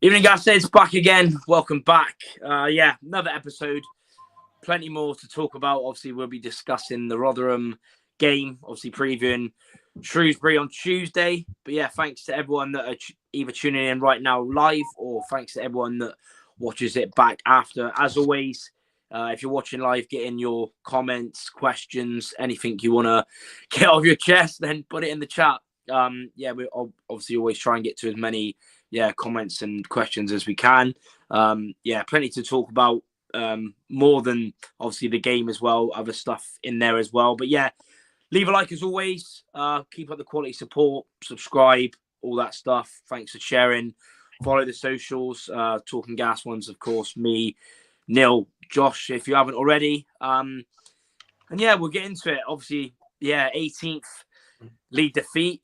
Evening, guys. It's back again. Welcome back. Another episode. Plenty more to talk about. Obviously, we'll be discussing the Rotherham game. Obviously, previewing Shrewsbury on Tuesday. But yeah, thanks to everyone that are either tuning in right now live, or thanks to everyone that watches it back after. As always, if you're watching live, get in your comments, questions, anything you want to get off your chest, then put it in the chat. We obviously always try and get to as many comments and questions as we can. Plenty to talk about, more than obviously the game as well, other stuff in there as well. But yeah, leave a like as always, keep up the quality support, subscribe, all that stuff. Thanks for sharing. Follow the socials, Talking Gas ones, of course, me, Neil, Josh, if you haven't already. We'll get into it. Obviously, 18th league defeat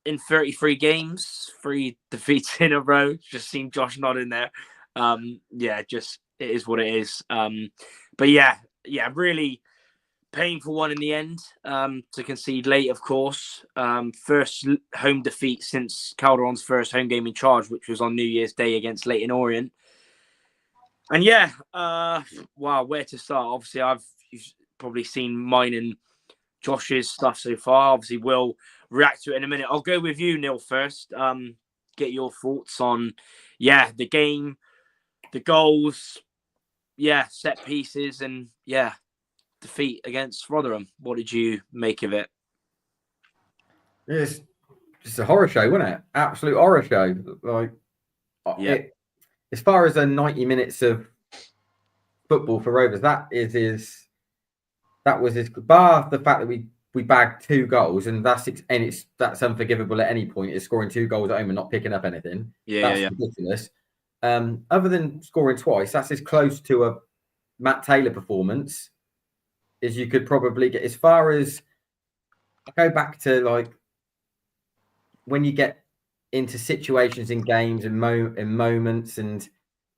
in 33 games, 3 defeats in a row. Just seen Josh nodding there. It is what it is. Really painful one in the end, to concede late, of course. First home defeat since Calderon's first home game in charge, which was on New Year's Day against Leyton Orient. And where to start? Obviously, you've probably seen mine and Josh's stuff so far. Obviously, we'll react to it in a minute. I'll go with you, Neil, first. Get your thoughts on, the game, the goals, set pieces, and defeat against Rotherham. What did you make of it? It's just a horror show, wasn't it? Absolute horror show. As far as the 90 minutes of football for Rovers, that was his bar. The fact that we bagged 2 goals, and that's unforgivable at any point. Is scoring 2 goals at home and not picking up anything. That's ridiculous. Other than scoring twice, that's as close to a Matt Taylor performance as you could probably get. As far as I go back to when you get into situations in games and moments, and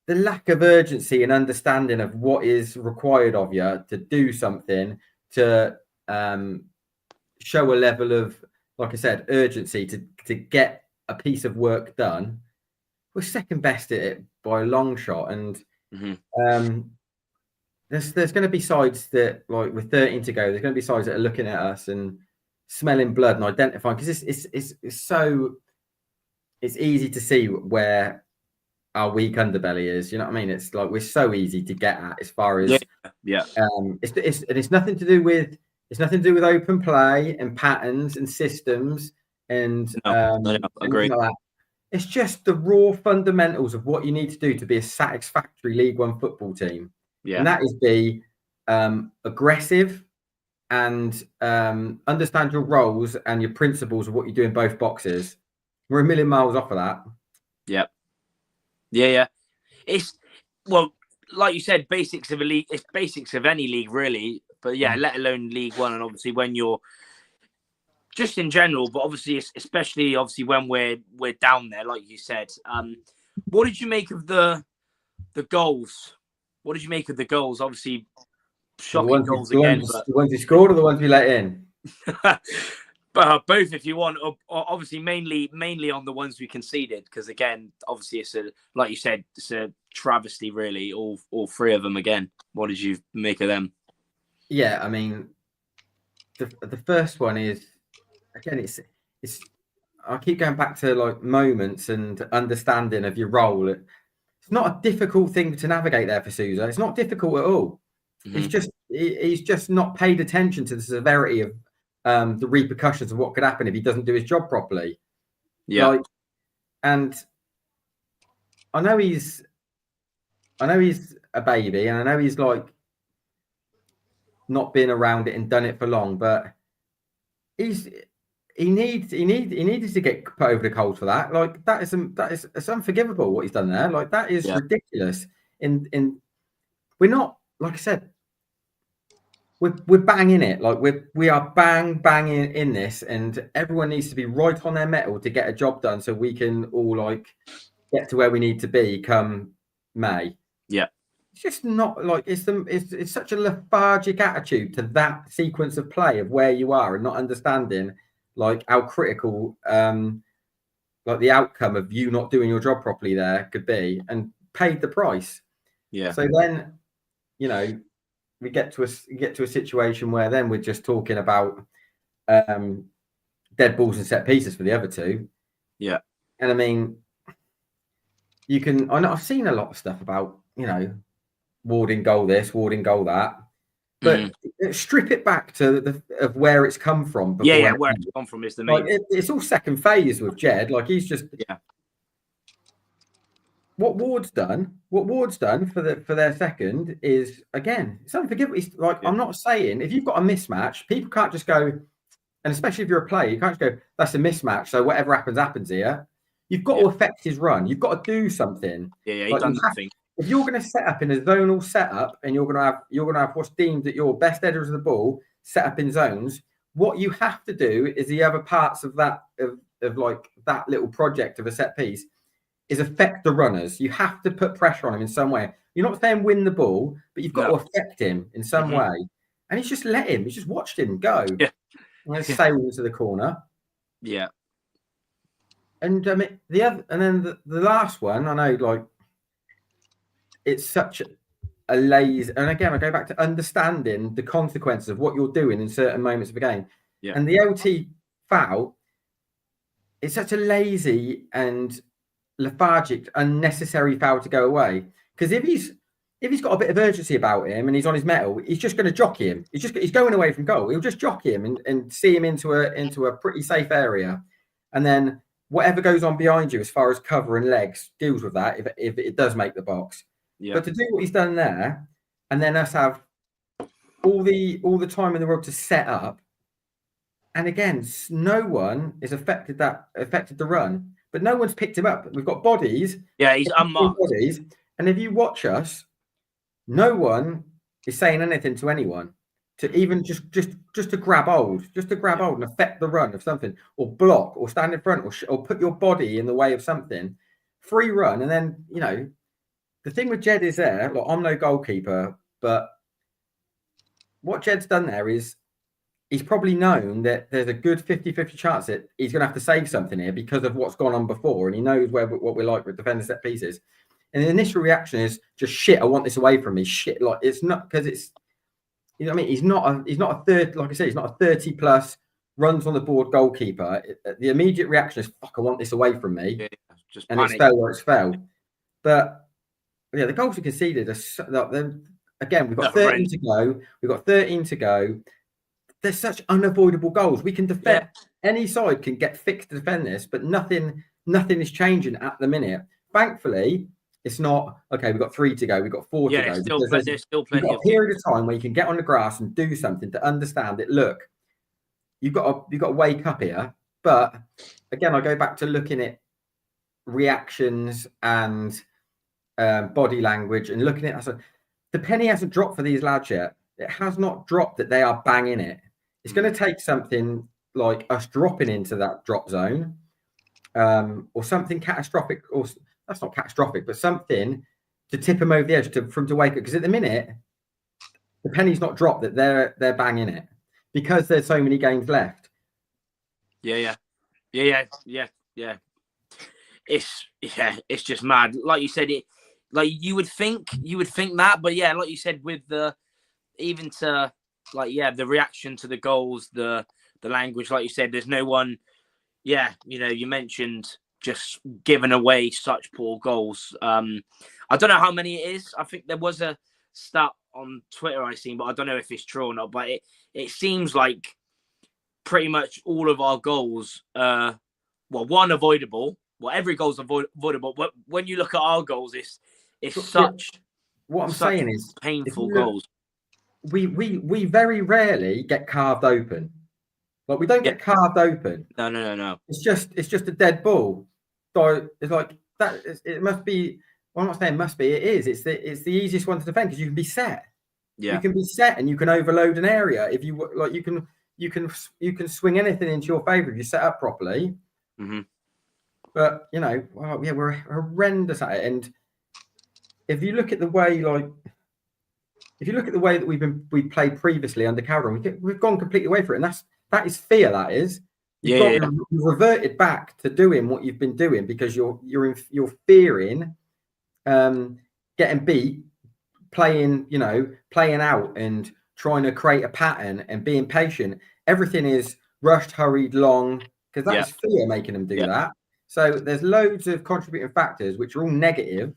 the lack of urgency and understanding of what is required of you to do something, to show a level of, like I said, urgency to get a piece of work done. We're second best at it by a long shot, and there's going to be sides that, with 13 to go, there's going to be sides that are looking at us and smelling blood and identifying, because it's easy to see where our weak underbelly is. You know what I mean? It's like we're so easy to get at as far as it's nothing to do with open play and patterns and systems and agree. Like that. It's just the raw fundamentals of what you need to do to be a satisfactory League One football team. Yeah. And that is be aggressive and understand your roles and your principles of what you do in both boxes. We're a million miles off of that. Yep. Yeah. It's, well, like you said, basics of a league. It's basics of any league, really. But let alone League One. And obviously, when you're just in general, but obviously, especially when we're down there, like you said. What did you make of the goals? What did you make of the goals? Obviously, shocking goals again. The ones we scored or the ones we let in? But both, if you want. Obviously, mainly on the ones we conceded, because again, obviously, like you said, it's a travesty, really. All 3 of them again. What did you make of them? Yeah, I mean, the first one is, again, it's. I keep going back to moments and understanding of your role. It's not a difficult thing to navigate there for Sousa. It's not difficult at all. Mm-hmm. He's just not paid attention to the severity of the repercussions of what could happen if he doesn't do his job properly. Yeah, and I know he's a baby, and I know he's not been around it and done it for long, but he needs to get put over the coals for that. It's unforgivable what he's done there. That is ridiculous. In we're not, like I said, we're banging it. We are banging in this, and everyone needs to be right on their mettle to get a job done, so we can all get to where we need to be come May. Yeah. It's just not it's such a lethargic attitude to that sequence of play of where you are and not understanding how critical like the outcome of you not doing your job properly there could be, and paid the price. Yeah. So then, you know, we get to a situation where then we're just talking about dead balls and set pieces for the other two. Yeah. And I mean, I've seen a lot of stuff about, you know, warding goal this, warding goal that. But strip it back to of where it's come from. Yeah, where it's come from is the main. Like, it's all second phase with Jed. Like, he's just What Ward's done for their second is, again, it's unforgivable. It's like, I'm not saying if you've got a mismatch, people can't just go, and especially if you're a player, you can't just go, that's a mismatch, so whatever happens here. You've got to affect his run. You've got to do something. Yeah, he's done nothing. If you're going to set up in a zonal setup and you're going to have what's deemed at your best headers of the ball set up in zones, what you have to do is the other parts of that of like that little project of a set piece is affect the runners. You have to put pressure on him in some way. You're not saying win the ball, but you've got to affect him in some way. And he's just he's just watched him go. Yeah. And then sail into the corner. Yeah. And then the last one, I know, like, it's such a lazy, and again, I go back to understanding the consequences of what you're doing in certain moments of the game. Yeah. And the LT foul, it's such a lazy and lethargic, unnecessary foul to go away. Because if he's got a bit of urgency about him and he's on his mettle, he's just going to jockey him. He's going away from goal. He'll just jockey him and see him into a pretty safe area, and then whatever goes on behind you as far as cover and legs deals with that if it does make the box. Yeah. But to do what he's done there, and then us have all the time in the world to set up, and again, no one is affected the run, but no one's picked him up. We've got bodies. Yeah, he's unmarked. Bodies, and if you watch us, no one is saying anything to anyone to even just to grab hold, and affect the run of something, or block, or stand in front, or put your body in the way of something. Free run, and then, you know. The thing with Jed is there, like, I'm no goalkeeper, but what Jed's done there is he's probably known that there's a good 50-50 chance that he's going to have to save something here because of what's gone on before, and he knows what we're like with defender set pieces. And the initial reaction is just, shit, I want this away from me. Shit, like, it's not, because it's, you know what I mean? He's not a third, like I say, he's not a 30+ runs on the board goalkeeper. The immediate reaction is, fuck, I want this away from me. Yeah, just and panic. It's fell where it's fell. But yeah, the goals we conceded are, again, we've got 13 to go. We've got 13 to go. They're such unavoidable goals. We can defend. Yeah. Any side can get fixed to defend this, but nothing is changing at the minute. Thankfully, it's not, okay, we've got 3 to go. We've got 4 to go. There's still plenty of period of time where you can get on the grass and do something to understand it. Look, you've got to wake up here. But again, I go back to looking at reactions and body language and looking at the penny hasn't dropped for these lads yet. It has not dropped that they are banging it. It's going to take something like us dropping into that drop zone, or something catastrophic, or that's not catastrophic, but something to tip them over the edge for them to wake up. Because at the minute, the penny's not dropped that they're banging it because there's so many games left. Yeah. It's just mad. Like you said, like you would think that, but yeah, like you said, with the reaction to the goals, the language, like you said, there's no one. Yeah, you know, you mentioned just giving away such poor goals. I don't know how many it is. I think there was a stat on Twitter I seen, but I don't know if it's true or not. But it seems like pretty much all of our goals, one avoidable. Well, every goal's avoidable. But when you look at our goals, it's such. What I'm saying is painful goals. We very rarely get carved open. Like, we don't get carved open. No. It's just a dead ball. So it's like that. It must be. Well, I'm not saying must be. It is. It's the easiest one to defend because you can be set. Yeah. You can be set and you can overload an area if you like. You can swing anything into your favour if you set up properly. Mm-hmm. But, you know, we're horrendous at it. And if you look at the way, that we played previously under Calderon, we've gone completely away from it. And that is fear, that is. You've reverted back to doing what you've been doing because you're fearing getting beat, playing out and trying to create a pattern and being patient. Everything is rushed, hurried, long, because that is fear making them do that. So there's loads of contributing factors which are all negative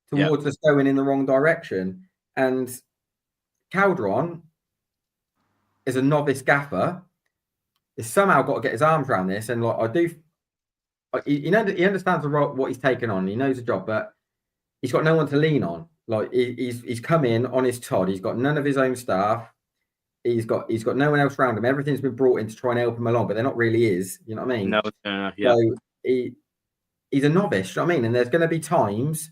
towards us going in the wrong direction. And Calderon is a novice gaffer. He's somehow got to get his arms around this, and he understands what he's taken on. He knows the job, but he's got no one to lean on. Like he's come in on his Todd. He's got none of his own staff. He's got no one else around him. Everything's been brought in to try and help him along, but they're not really his. You know what I mean? No, yeah. So he's a novice. You know what I mean? And there's going to be times,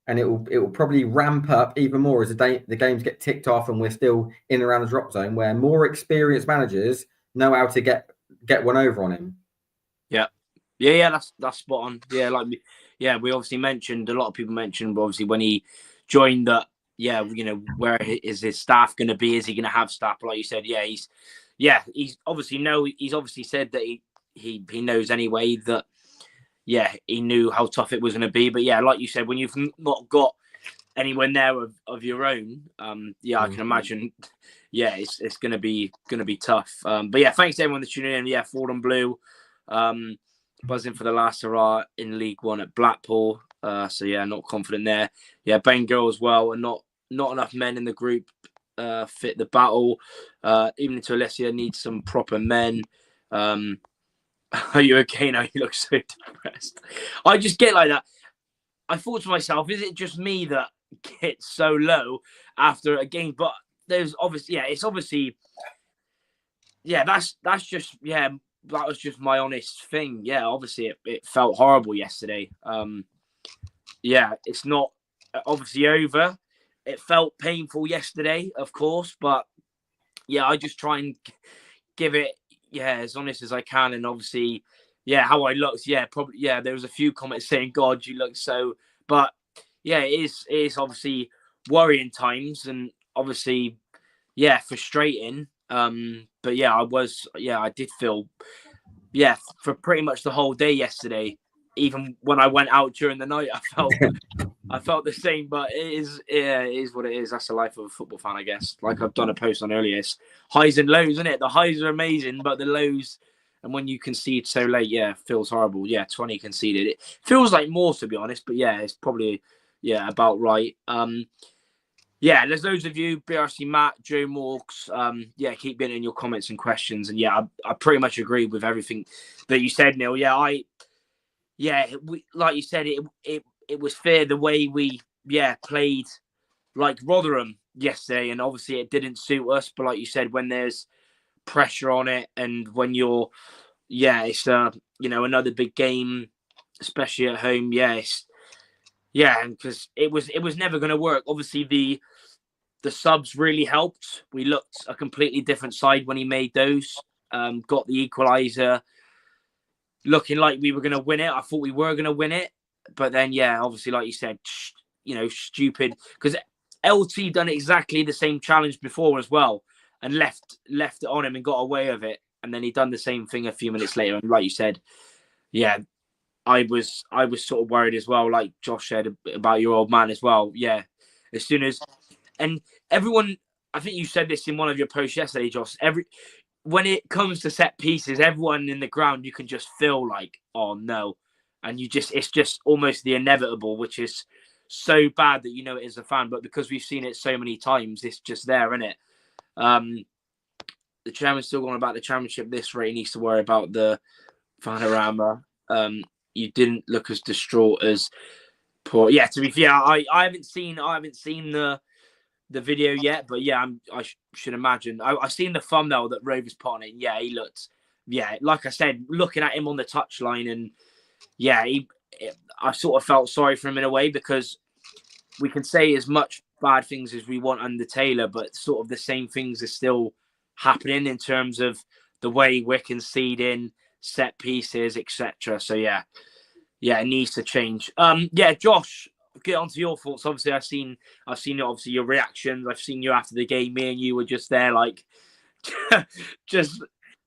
and it will probably ramp up even more as the games get ticked off, and we're still in and around the drop zone, where more experienced managers know how to get one over on him. Yeah. That's spot on. Yeah, we obviously mentioned, a lot of people mentioned, obviously when he joined that. Where is his staff going to be? Is he going to have staff? Like you said, he's obviously said that he knows anyway that, he knew how tough it was going to be. But like you said, when you've not got anyone there of your own, I can imagine, it's going to be tough. But thanks to everyone that's tuning in. Forward and Blue, buzzing for the last hurrah in League One at Blackpool. Not confident there. Bengal as well, and not enough men in the group fit the battle. Even to Alessia needs some proper men. Are you okay now? You look so depressed. I just get like that. I thought to myself, is it just me that gets so low after a game? But there's obviously, it's obviously, that's just, that was just my honest thing. Obviously it felt horrible yesterday. It's not obviously over. It felt painful yesterday, of course, but I just try and give it as honest as I can. And obviously, how I looked, probably, there was a few comments saying, God, you look so, but it is obviously worrying times, and obviously, frustrating. But I did feel, for pretty much the whole day yesterday. Even when I went out during the night, I felt the same. But it is what it is. That's the life of a football fan, I guess. Like I've done a post on earlier, it's highs and lows, isn't it? The highs are amazing, but the lows, and when you concede so late, it feels horrible. 20 conceded. It feels like more, to be honest. But it's probably about right. There's loads of you, BRC Matt, Joe Morgs. Keep getting in your comments and questions. And I pretty much agree with everything that you said, Neil. Like you said, it was fair the way we played like Rotherham yesterday, and obviously it didn't suit us. But like you said, when there's pressure on it, and when you're it's another big game, especially at home, because it was never going to work. Obviously the subs really helped. We looked a completely different side when he made those. Got the equaliser. Looking like we were going to win it. I thought we were going to win it. But then, obviously, like you said, stupid. Because LT done exactly the same challenge before as well, and left it on him and got away with it. And then he done the same thing a few minutes later. And like you said, I was sort of worried as well, like Josh said about your old man as well. As soon as... And everyone... I think you said this in one of your posts yesterday, Josh. When it comes to set pieces, everyone in the ground, you can just feel like, oh no. And it's just almost the inevitable, which is so bad that it as a fan. But because we've seen it so many times, it's just there, isn't it? The chairman's still going about the championship this rate. He needs to worry about the panorama. You didn't look as distraught as poor. To be fair, I haven't seen the video yet, but I should imagine. I've seen the thumbnail that Rovers put on it. He looked, like I said, looking at him on the touchline, and I sort of felt sorry for him in a way, because we can say as much bad things as we want under Taylor, but sort of the same things are still happening in terms of the way we're conceding, set pieces, etc. So it needs to change. Josh, get on to your thoughts. Obviously, I've seen obviously your reactions. I've seen you after the game. Me and you were just there, like, just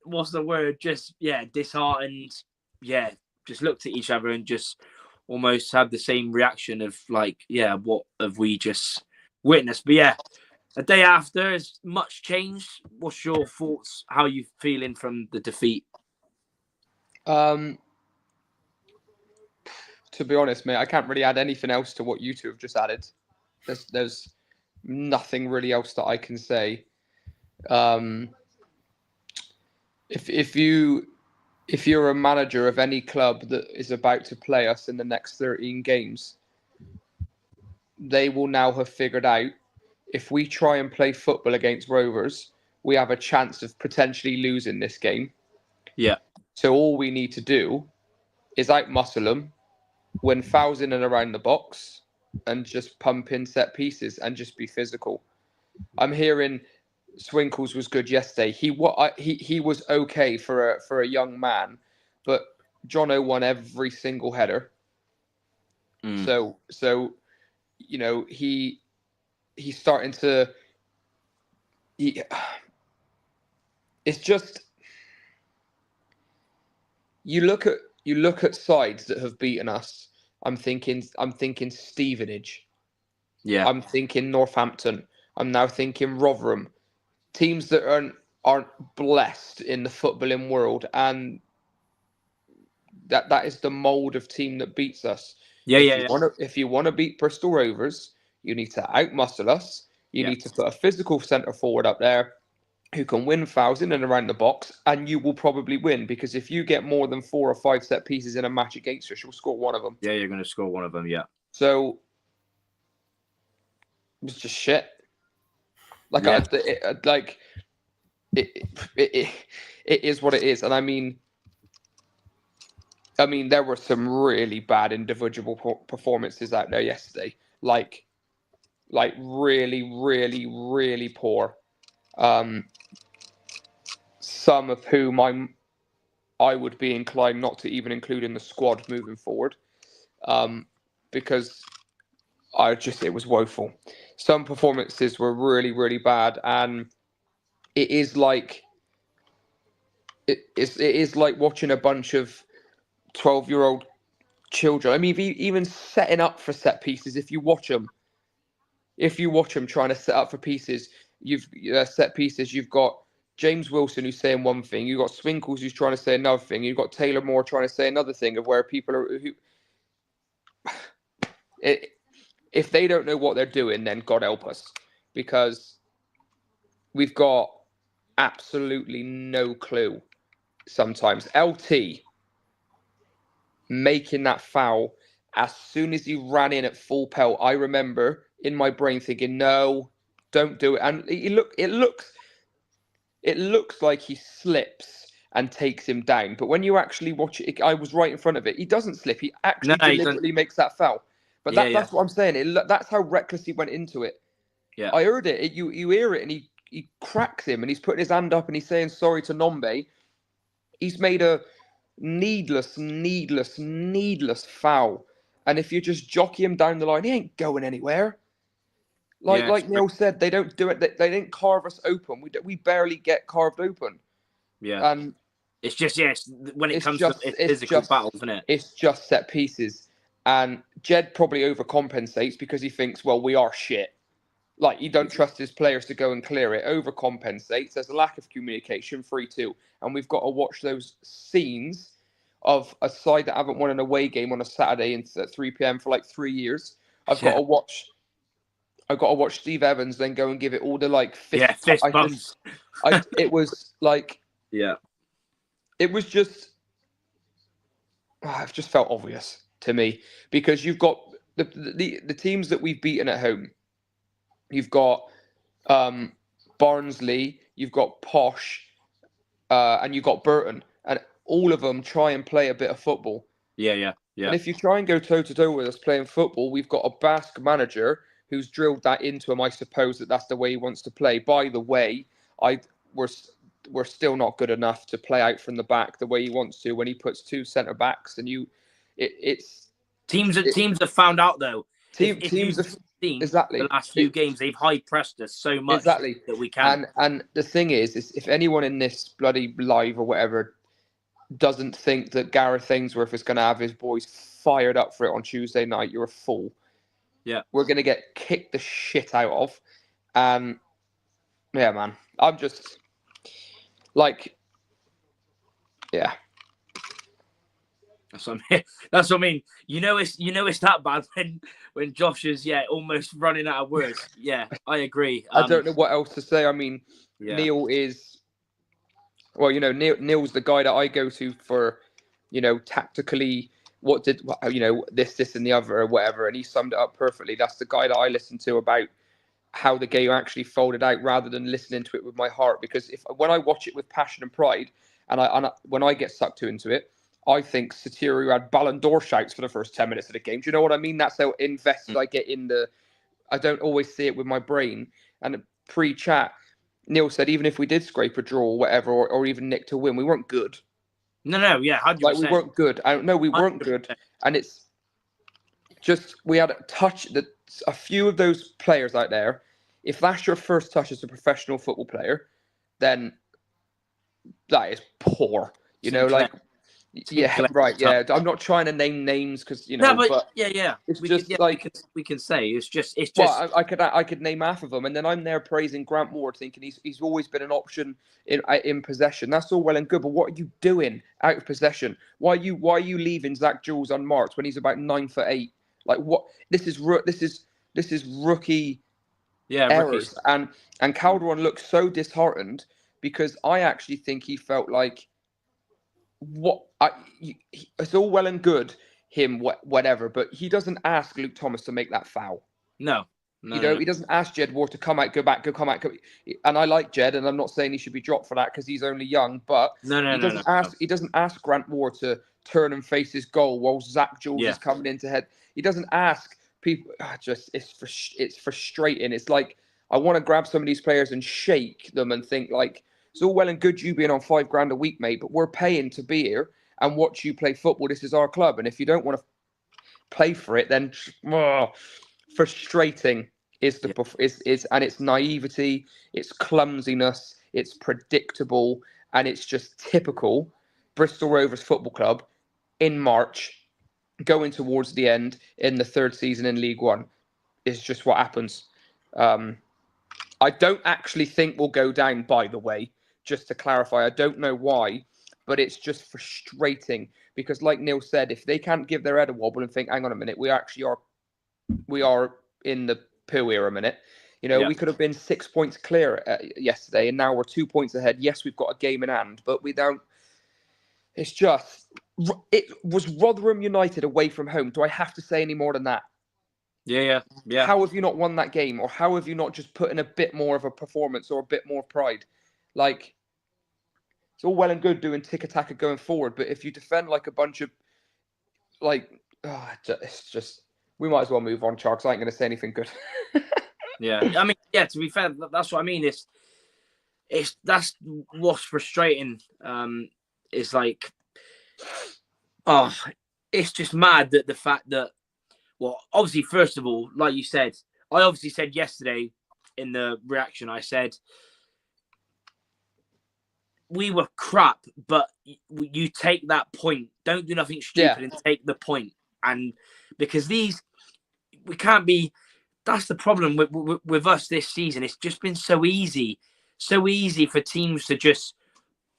what's the word? Just disheartened. Yeah, just looked at each other and just almost had the same reaction of like, what have we just witnessed? But yeah, a day after, has much changed? What's your thoughts? How are you feeling from the defeat? To be honest, mate, I can't really add anything else to what you two have just added. There's nothing really else that I can say. If you're a manager of any club that is about to play us in the next 13 games, they will now have figured out if we try and play football against Rovers, we have a chance of potentially losing this game. Yeah. So all we need to do is outmuscle them, win fouls in and around the box, and just pump in set pieces and just be physical. I'm hearing Swinkles was good yesterday. He was okay for a young man, but Jono won every single header. So you know he's starting to. It's just you look at sides that have beaten us. I'm thinking Stevenage. Yeah. I'm thinking Northampton. I'm now thinking Rotherham. Teams that aren't blessed in the footballing world, and that is the mould of team that beats us. If you want to beat Bristol Rovers, you need to outmuscle us. You need to put a physical centre forward up there who can win fouls in and around the box, and you will probably win, because if you get more than 4 or 5 set pieces in a match against us, you'll score one of them. Yeah, you're going to score one of them, yeah. So it was just shit. It is what it is. And I mean, there were some really bad individual performances out there yesterday. Like really, really, really poor. Some of whom I would be inclined not to even include in the squad moving forward, because it was woeful. Some performances were really, really bad, and it is like watching a bunch of 12-year-old children. I mean, even setting up for set pieces. If you watch them trying to set up for pieces, set pieces. You've got James Wilson who's saying one thing. You've got Swinkles who's trying to say another thing. You've got Taylor Moore trying to say another thing of where people are. If they don't know what they're doing, then God help us, because we've got absolutely no clue sometimes. LT making that foul as soon as he ran in at full pelt, I remember in my brain thinking, no, don't do it. And it looks like he slips and takes him down. But when you actually watch it, I was right in front of it. He doesn't slip. He actually deliberately makes that foul. But that's what I'm saying. That's how reckless he went into it. Yeah, I heard it. You hear it, and he cracks him, and he's putting his hand up, and he's saying sorry to Nombe. He's made a needless foul. And if you just jockey him down the line, he ain't going anywhere. Like Neil said, they don't do it. They didn't carve us open. We barely get carved open. Yeah. And it's just when it comes to physical battles, isn't it? It's just set pieces. And Jed probably overcompensates because he thinks, well, we are shit. Like, you don't trust his players to go and clear it. Overcompensates. There's a lack of communication, 3-2. And we've got to watch those scenes of a side that haven't won an away game on a Saturday at 3 p.m. for like 3 years. I've got to watch Steve Evans then go and give it all the fist bumps. It was like, it was just, it just felt obvious to me, because you've got the teams that we've beaten at home. You've got Barnsley, you've got Posh, and you've got Burton, and all of them try and play a bit of football. Yeah. And if you try and go toe-to-toe with us playing football, we've got a Basque manager who's drilled that into him. I suppose that's the way he wants to play. By the way, we're still not good enough to play out from the back the way he wants to when he puts 2 centre-backs, and teams have found out though. Teams seen exactly the last few games, they've high pressed us so much that we can. And the thing is if anyone in this bloody live or whatever doesn't think that Gareth Ainsworth is going to have his boys fired up for it on Tuesday night, you're a fool. Yeah. We're going to get kicked the shit out of. And yeah, man, I'm just like, yeah. That's what I mean. It's that bad when Josh is almost running out of words. Yeah, I agree. I don't know what else to say. I mean, Neil is, well, Neil's the guy that I go to for, tactically this and the other or whatever, and he summed it up perfectly. That's the guy that I listen to about how the game actually folded out, rather than listening to it with my heart. Because when I watch it with passion and pride, and when I get sucked into it, I think Satiru had Ballon d'Or shouts for the first 10 minutes of the game. Do you know what I mean? That's how invested I get in I don't always see it with my brain. And pre-chat, Neil said even if we did scrape a draw or whatever, or even nick to win, we weren't good. No, yeah, 100%. Like, we weren't good. We weren't 100%. Good. And it's just, we had a few of those players out there. If that's your first touch as a professional football player, then that is poor. Right. Yeah, I'm not trying to name names because but yeah. It's we can say it's just. Well, I could name half of them, and then I'm there praising Grant Ward, thinking he's always been an option in possession. That's all well and good, but what are you doing out of possession? Why are you leaving Zach Jules unmarked when he's about 9'8"? Like, what? This is rookie errors, and Calderon looks so disheartened because I actually think he felt like. It's all well and good whatever, but he doesn't ask Luke Thomas to make that foul. No. He doesn't ask Jed Ward to come out, go back, come out. And I like Jed, and I'm not saying he should be dropped for that because he's only young. But he doesn't ask Grant Ward to turn and face his goal while Zach Jules is coming in to head. He doesn't ask people. It's frustrating. It's like I want to grab some of these players and shake them and think like. It's all well and good you being on $5,000 a week, mate, but we're paying to be here and watch you play football. This is our club. And if you don't want to play for it, then frustrating is and it's naivety, it's clumsiness, it's predictable, and it's just typical Bristol Rovers Football Club in March, going towards the end in the third season in League One. Is just what happens. I don't actually think we'll go down, by the way. Just to clarify, I don't know why, but it's just frustrating because, like Neil said, if they can't give their head a wobble and think, hang on a minute, we are in the poo here a minute. We could have been 6 points clear yesterday, and now we're 2 points ahead. Yes, we've got a game in hand, but we don't. It was Rotherham United away from home. Do I have to say any more than that? Yeah. How have you not won that game, or how have you not just put in a bit more of a performance or a bit more pride? Like. It's all well and good doing tiki-taka going forward, but if you defend like a bunch of, it's just, we might as well move on, Charles. I ain't going to say anything good. Yeah. I mean, to be fair, that's what I mean. That's what's frustrating. It's like, it's just mad that the fact that, well, obviously, first of all, like you said, I obviously said yesterday in the reaction, I said, we were crap, but you take that point. Don't do nothing stupid and take the point. And because we can't be. That's the problem with us this season. It's just been so easy for teams to just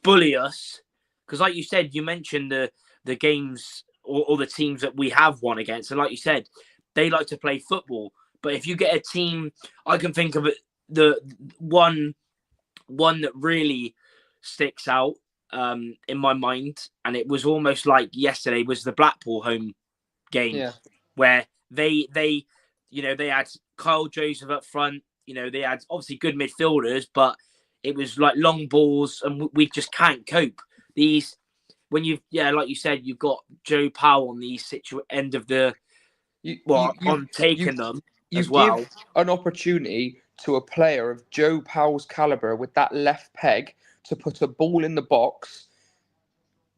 bully us. Because, like you said, you mentioned the games or the teams that we have won against, and like you said, they like to play football. But if you get a team, I can think of the one that really sticks out in my mind, and it was almost like yesterday was the Blackpool home game where they had Kyle Joseph up front, they had obviously good midfielders, but it was like long balls and we just can't cope. When like you said, you've got Joe Powell on the end of the taking them as well. Give an opportunity to a player of Joe Powell's caliber with that left peg to put a ball in the box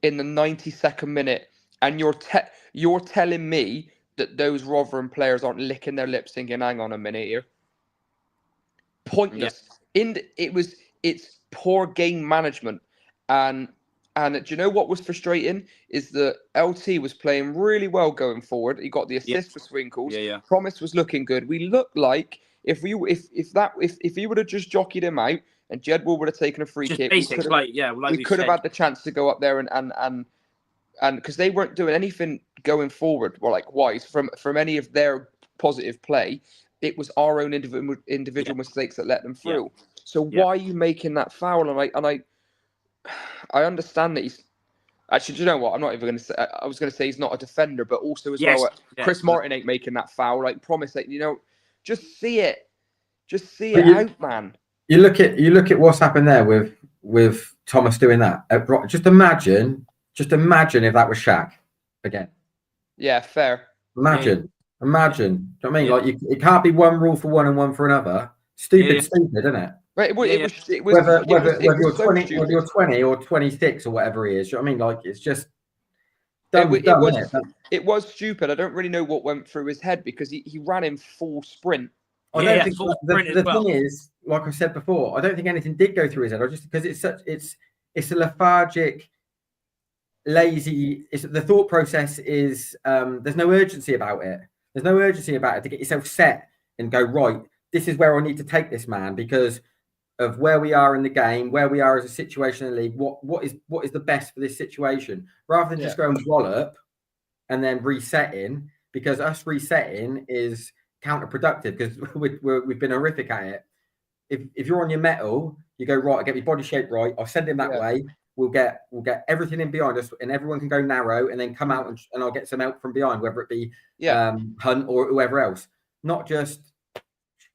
in the 92nd minute, and you're telling me that those Rotherham players aren't licking their lips thinking, hang on a minute here. Pointless. Yeah. It's poor game management. And do you know what was frustrating? Is that LT was playing really well going forward. He got the assist for Swinkles. Promise was looking good. We looked like if he would have just jockeyed him out and Jedwell would have taken a free kick, we could have had the chance to go up there and because they weren't doing anything going forward, wise from any of their positive play. It was our own individual mistakes that let them through. Yeah. So why are you making that foul? And I understand that he's actually. Do you know what? I'm not even going to say. I was going to say he's not a defender, but also as well, Chris Martin ain't making that foul. Promise that just see it out, man. You look at what's happened there with Thomas doing that. Just imagine if that was Shaq again. Yeah, fair. Imagine. Do you know what I mean? Yeah. It can't be one rule for one and one for another. Stupid, isn't it? Right, whether you're 20 or 26 or whatever he is. Do you know what I mean? It's just dumb. It was stupid. I don't really know what went through his head because he ran in full sprint. I don't think the thing is, like I said before, I don't think anything did go through his head. Just because it's a lethargic, lazy. The thought process is there's no urgency about it. There's no urgency about it to get yourself set and go, right, this is where I need to take this man because of where we are in the game, where we are as a situation in the league, what is the best for this situation, rather than just going wallop and then resetting, because us resetting is counterproductive because we've been horrific at it. If you're on your mettle, you go, right, I get my body shape right, I'll send him that way. We'll get everything in behind us, and everyone can go narrow, and then come out and I'll get some help from behind, whether it be Hunt or whoever else. Not just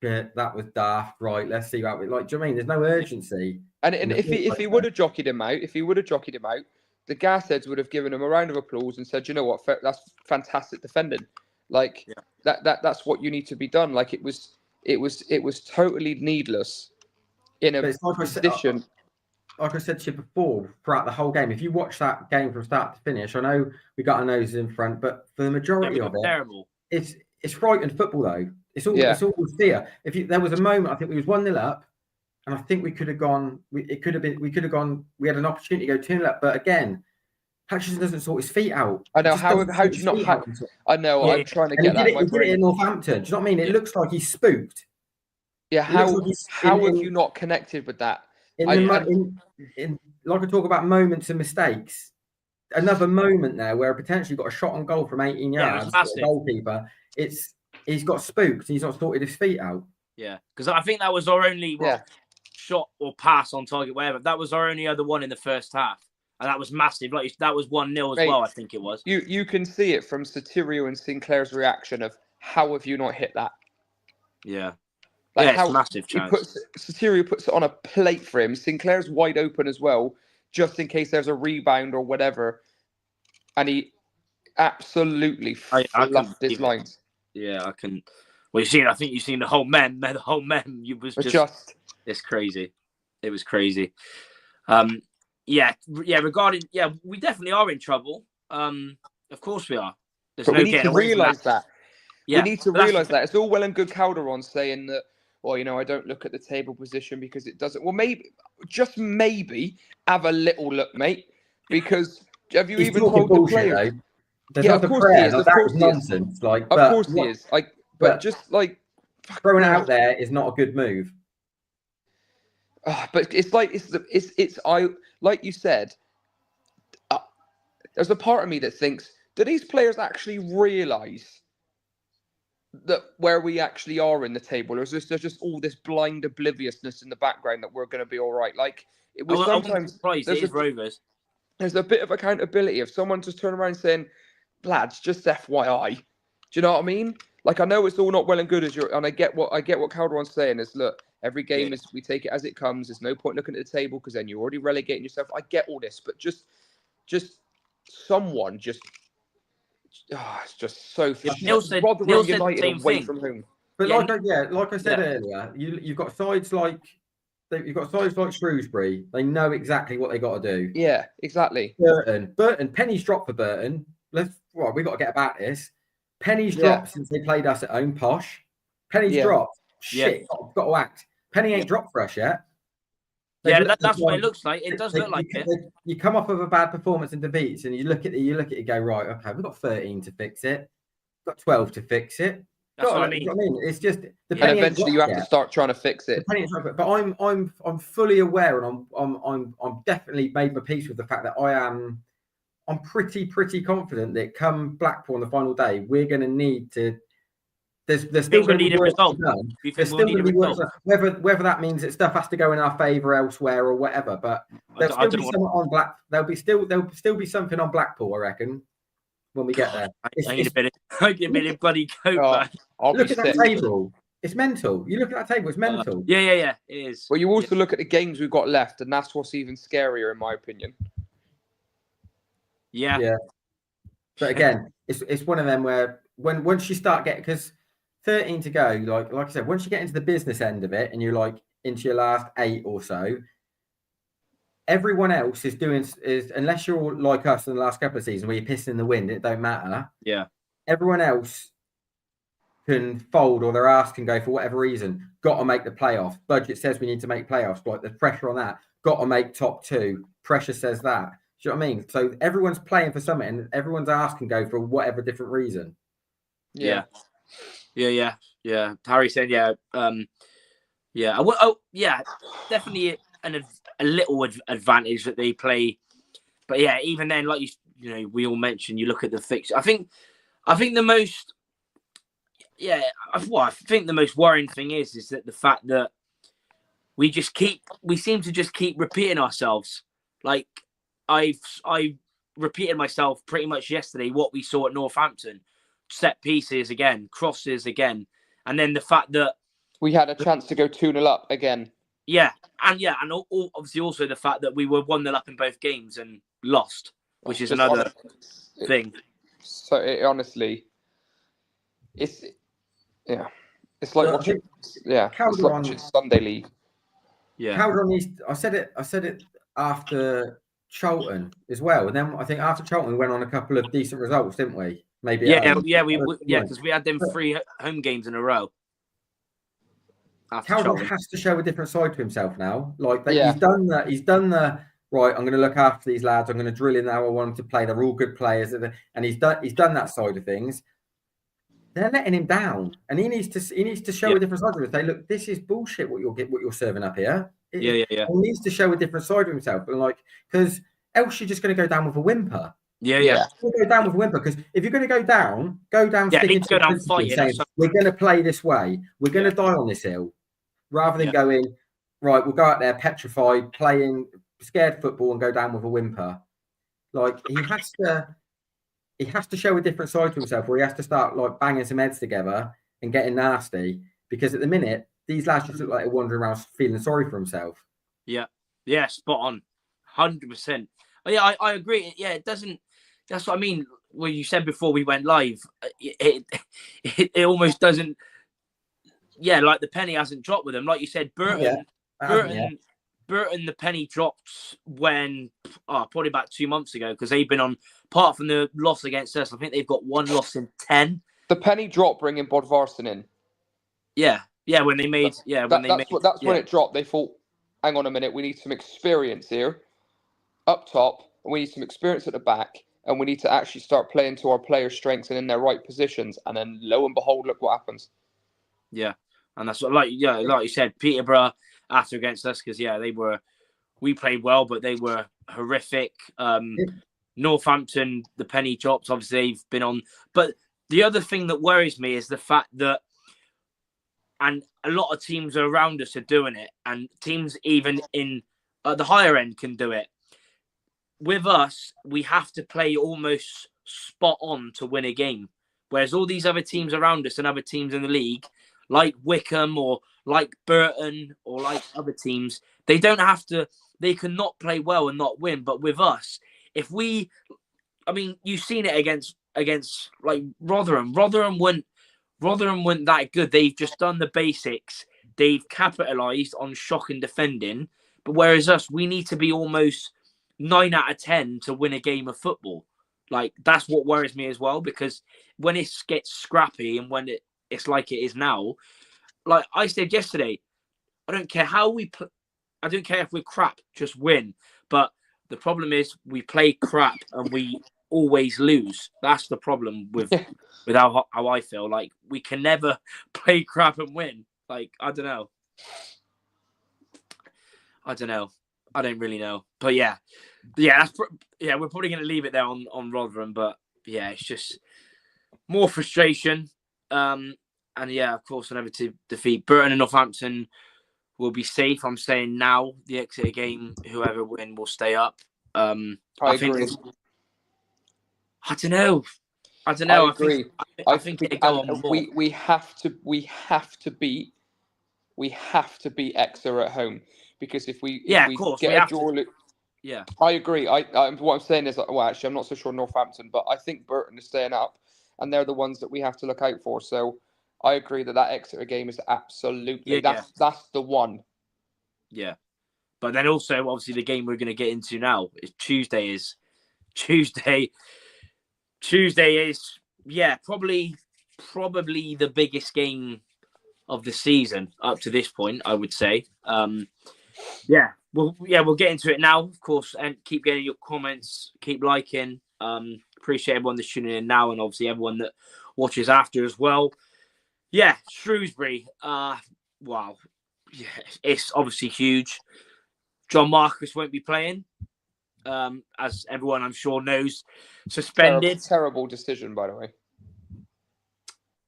that was daft, right? Let's see how do you know what I mean? There's no urgency. And if he would have jockeyed him out, the Gasheads would have given him a round of applause and said, you know what, that's fantastic defending. That's what you need to be done. It was totally needless in a position. Like I said to you before, throughout the whole game, if you watch that game from start to finish, I know we got our noses in front, but for the majority of it, terrible. It's frightened football though. It's all fear. There was a moment, I think we was 1-0 up, and I think we could have gone. We had an opportunity to go 2-0 up, but again, Hutchinson doesn't sort his feet out. I know how do you not? I know. Yeah. I'm trying to get that. He did it in Northampton. Do you know what I mean? It looks like he's spooked. Yeah. How have you not connected with that? Like I talk about moments and mistakes. Another moment there where potentially got a shot on goal from 18 yards. The goalkeeper. He's got spooked. He's not sorted his feet out. Yeah, because I think that was our only shot or pass on target, whatever. That was our only other one in the first half, and that was massive. That was 1-0 as well. I think it was. You can see it from Sotirio and Sinclair's reaction of how have you not hit that? Yeah. How it's massive chance. Sotirio puts it on a plate for him. Sinclair's wide open as well, just in case there's a rebound or whatever. And he absolutely fluffed his lines. Yeah, I can. Well, I think you've seen the whole mem. The whole mem. It's crazy. It was crazy. Regarding we definitely are in trouble. Of course we are. But we need to realise that. Yeah, we need to realise that. It's all well and good Calderon saying that, well, I don't look at the table position because it doesn't. Well, maybe have a little look, mate. Because have you even told the players? Of course he is. Of course he nonsense. Of course he is. But just throwing it out there is not a good move. But it's like you said. There's a part of me that thinks, do these players actually realise that where we actually are in the table, or is there just all this blind obliviousness in the background that we're going to be all right? It was sometimes Rovers. There's a bit of accountability if someone just turn around saying, lads, just FYI. Do you know what I mean? I know it's all not well and good and I get what Calderon's saying is, look, every game is we take it as it comes. There's no point looking at the table because then you're already relegating yourself. I get all this, but just someone it's just so. Neil said the same away thing. From home. But like I said earlier, you've got sides like Shrewsbury. They know exactly what they got to do. Yeah, exactly. Burton, pennies dropped for Burton. We got to get about this. Penny's dropped since they played us at home, posh. Penny's dropped. Shit, got to act. Penny ain't dropped for us yet. That's what it looks like. It does look like it. You come off of a bad performance and defeats, and you look at it, and go, right, okay, we've got 13 to fix it. We've got 12 to fix it. That's what I mean. It's just and eventually you have to start trying to fix it. But I'm fully aware, and I'm definitely made my peace with the fact that I'm pretty confident that come Blackpool on the final day, we're going to need to. There's still going to need a result. There's still going to be work. Whether that means that stuff has to go in our favour elsewhere or whatever, but there'll still be something on Black. There'll still be something on Blackpool, I reckon, when we get there. I need a bit of bloody coke back. Look at that table. It's mental. You look at that table. It's mental. Yeah. It is. Well, you also look at the games we've got left, and that's what's even scarier, in my opinion. Yeah. But again, it's one of them where once you start getting, because 13 to go, like I said, once you get into the business end of it and you're like into your last 8 or so, everyone else is unless you're all like us in the last couple of seasons where you're pissing in the wind, it don't matter. Yeah. Everyone else can fold or their ass can go for whatever reason. Got to make the playoffs. Budget says we need to make playoffs. Like there's pressure on that. Got to make top 2. Pressure says that. Do you know what I mean? So everyone's playing for something and everyone's ass can go for whatever different reason. Yeah. Harry said, definitely a little advantage that they play, but yeah, even then, like we all mentioned, you look at the fixture. I think the most, I think the most worrying thing is that the fact that we seem to just keep repeating ourselves. Like I repeated myself pretty much yesterday what we saw at Northampton. Set pieces again, crosses again, and then the fact that we had a chance to go 2-0 up again. And obviously also the fact that we were 1-0 up in both games and lost, which is another thing. So honestly, it's like watching Sunday League. Yeah, Calderon needs. I said it after Charlton as well, and then I think after Charlton we went on a couple of decent results, didn't we? Maybe because we had them 3 home games in a row. Calderon has to show a different side to himself now. He's done that. He's done the right. I'm going to look after these lads. I'm going to drill in how I want them to play. They're all good players, and he's done that side of things. They're letting him down, and he needs to show a different side of it. They look, this is bullshit. What you're serving up here. He needs to show a different side of himself, and because else you're just going to go down with a whimper. Yeah. Go down with a whimper, because if you're going to go down. Sticking to the fighting. Saying, we're going to play this way. We're going to die on this hill, rather than going right. We'll go out there petrified, playing scared football, and go down with a whimper. Like he has to show a different side to himself, where he has to start banging some heads together and getting nasty. Because at the minute, these lads just look like they're wandering around feeling sorry for himself. Yeah, spot on, 100%. Yeah, I agree. Yeah, it doesn't. That's what I mean. When you said before we went live, it almost doesn't. Yeah, like the penny hasn't dropped with them. Like you said, Burton, the penny dropped when probably about 2 months ago, because they've been on. Apart from the loss against us, I think they've got 1 loss in 10. The penny dropped bringing Bodvarsson in. Yeah, when they made. That's when it dropped. They thought, hang on a minute, we need some experience here, up top, and we need some experience at the back. And we need to actually start playing to our players' strengths and in their right positions. And then, lo and behold, look what happens. Yeah, and that's what, like you said, Peterborough after against us, because we played well, but they were horrific. Northampton, the penny drops. Obviously, they've been on. But the other thing that worries me is the fact that, and a lot of teams around us are doing it, and teams even in the higher end can do it. With us, we have to play almost spot on to win a game. Whereas all these other teams around us and other teams in the league, like Wickham or like Burton or like other teams, they don't have to, they can not play well and not win. But with us, if we, I mean, you've seen it against like Rotherham. Rotherham weren't that good. They've just done the basics. They've capitalised on shock and defending. But whereas us, we need to be almost 9 out of 10 to win a game of football. Like, that's what worries me as well, because when it gets scrappy and when it's like it is now, like I said yesterday, I don't care how we play. I don't care if we're crap, just win. But the problem is we play crap and we always lose. That's the problem with how I feel. Like, we can never play crap and win. Like, I don't know. I don't really know. But yeah, we're probably going to leave it there on Rotherham. But yeah, it's just more frustration. And yeah, of course, another defeat. Burton and Northampton will be safe. I'm saying now, the Exeter game, whoever win will stay up. I agree. I don't know. I agree. I think we have to beat Exeter at home, because if we get a draw, I agree. What I'm saying is, well, actually, I'm not so sure Northampton, but I think Burton is staying up, and they're the ones that we have to look out for. So I agree that Exeter game is absolutely that's the one. Yeah, but then also obviously the game we're going to get into now is Tuesday. Tuesday is probably the biggest game of the season up to this point, I would say. We'll get into it now, of course, and keep getting your comments, keep liking. Appreciate everyone that's tuning in now, and obviously everyone that watches after as well. Yeah, Shrewsbury. Wow. Yeah, it's obviously huge. John Marcus won't be playing, as everyone I'm sure knows. Suspended. Terrible decision, by the way.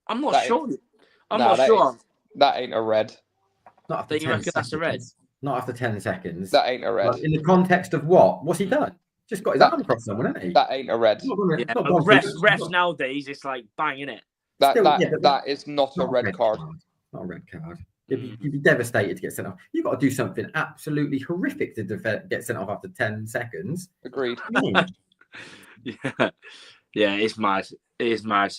I'm not sure. I'm not sure. That ain't a red. Not after 10 seconds. That's a red? Not after 10 seconds. That ain't a red. Like, in the context of what? What's he done? Just got his arm across someone, hasn't he? That ain't a red. Refs nowadays, it's like bang, innit? That is not a red card. Not a red card. You'd be devastated to get sent off. You've got to do something absolutely horrific to get sent off after 10 seconds. Agreed. Yeah, it's mad. It is mad.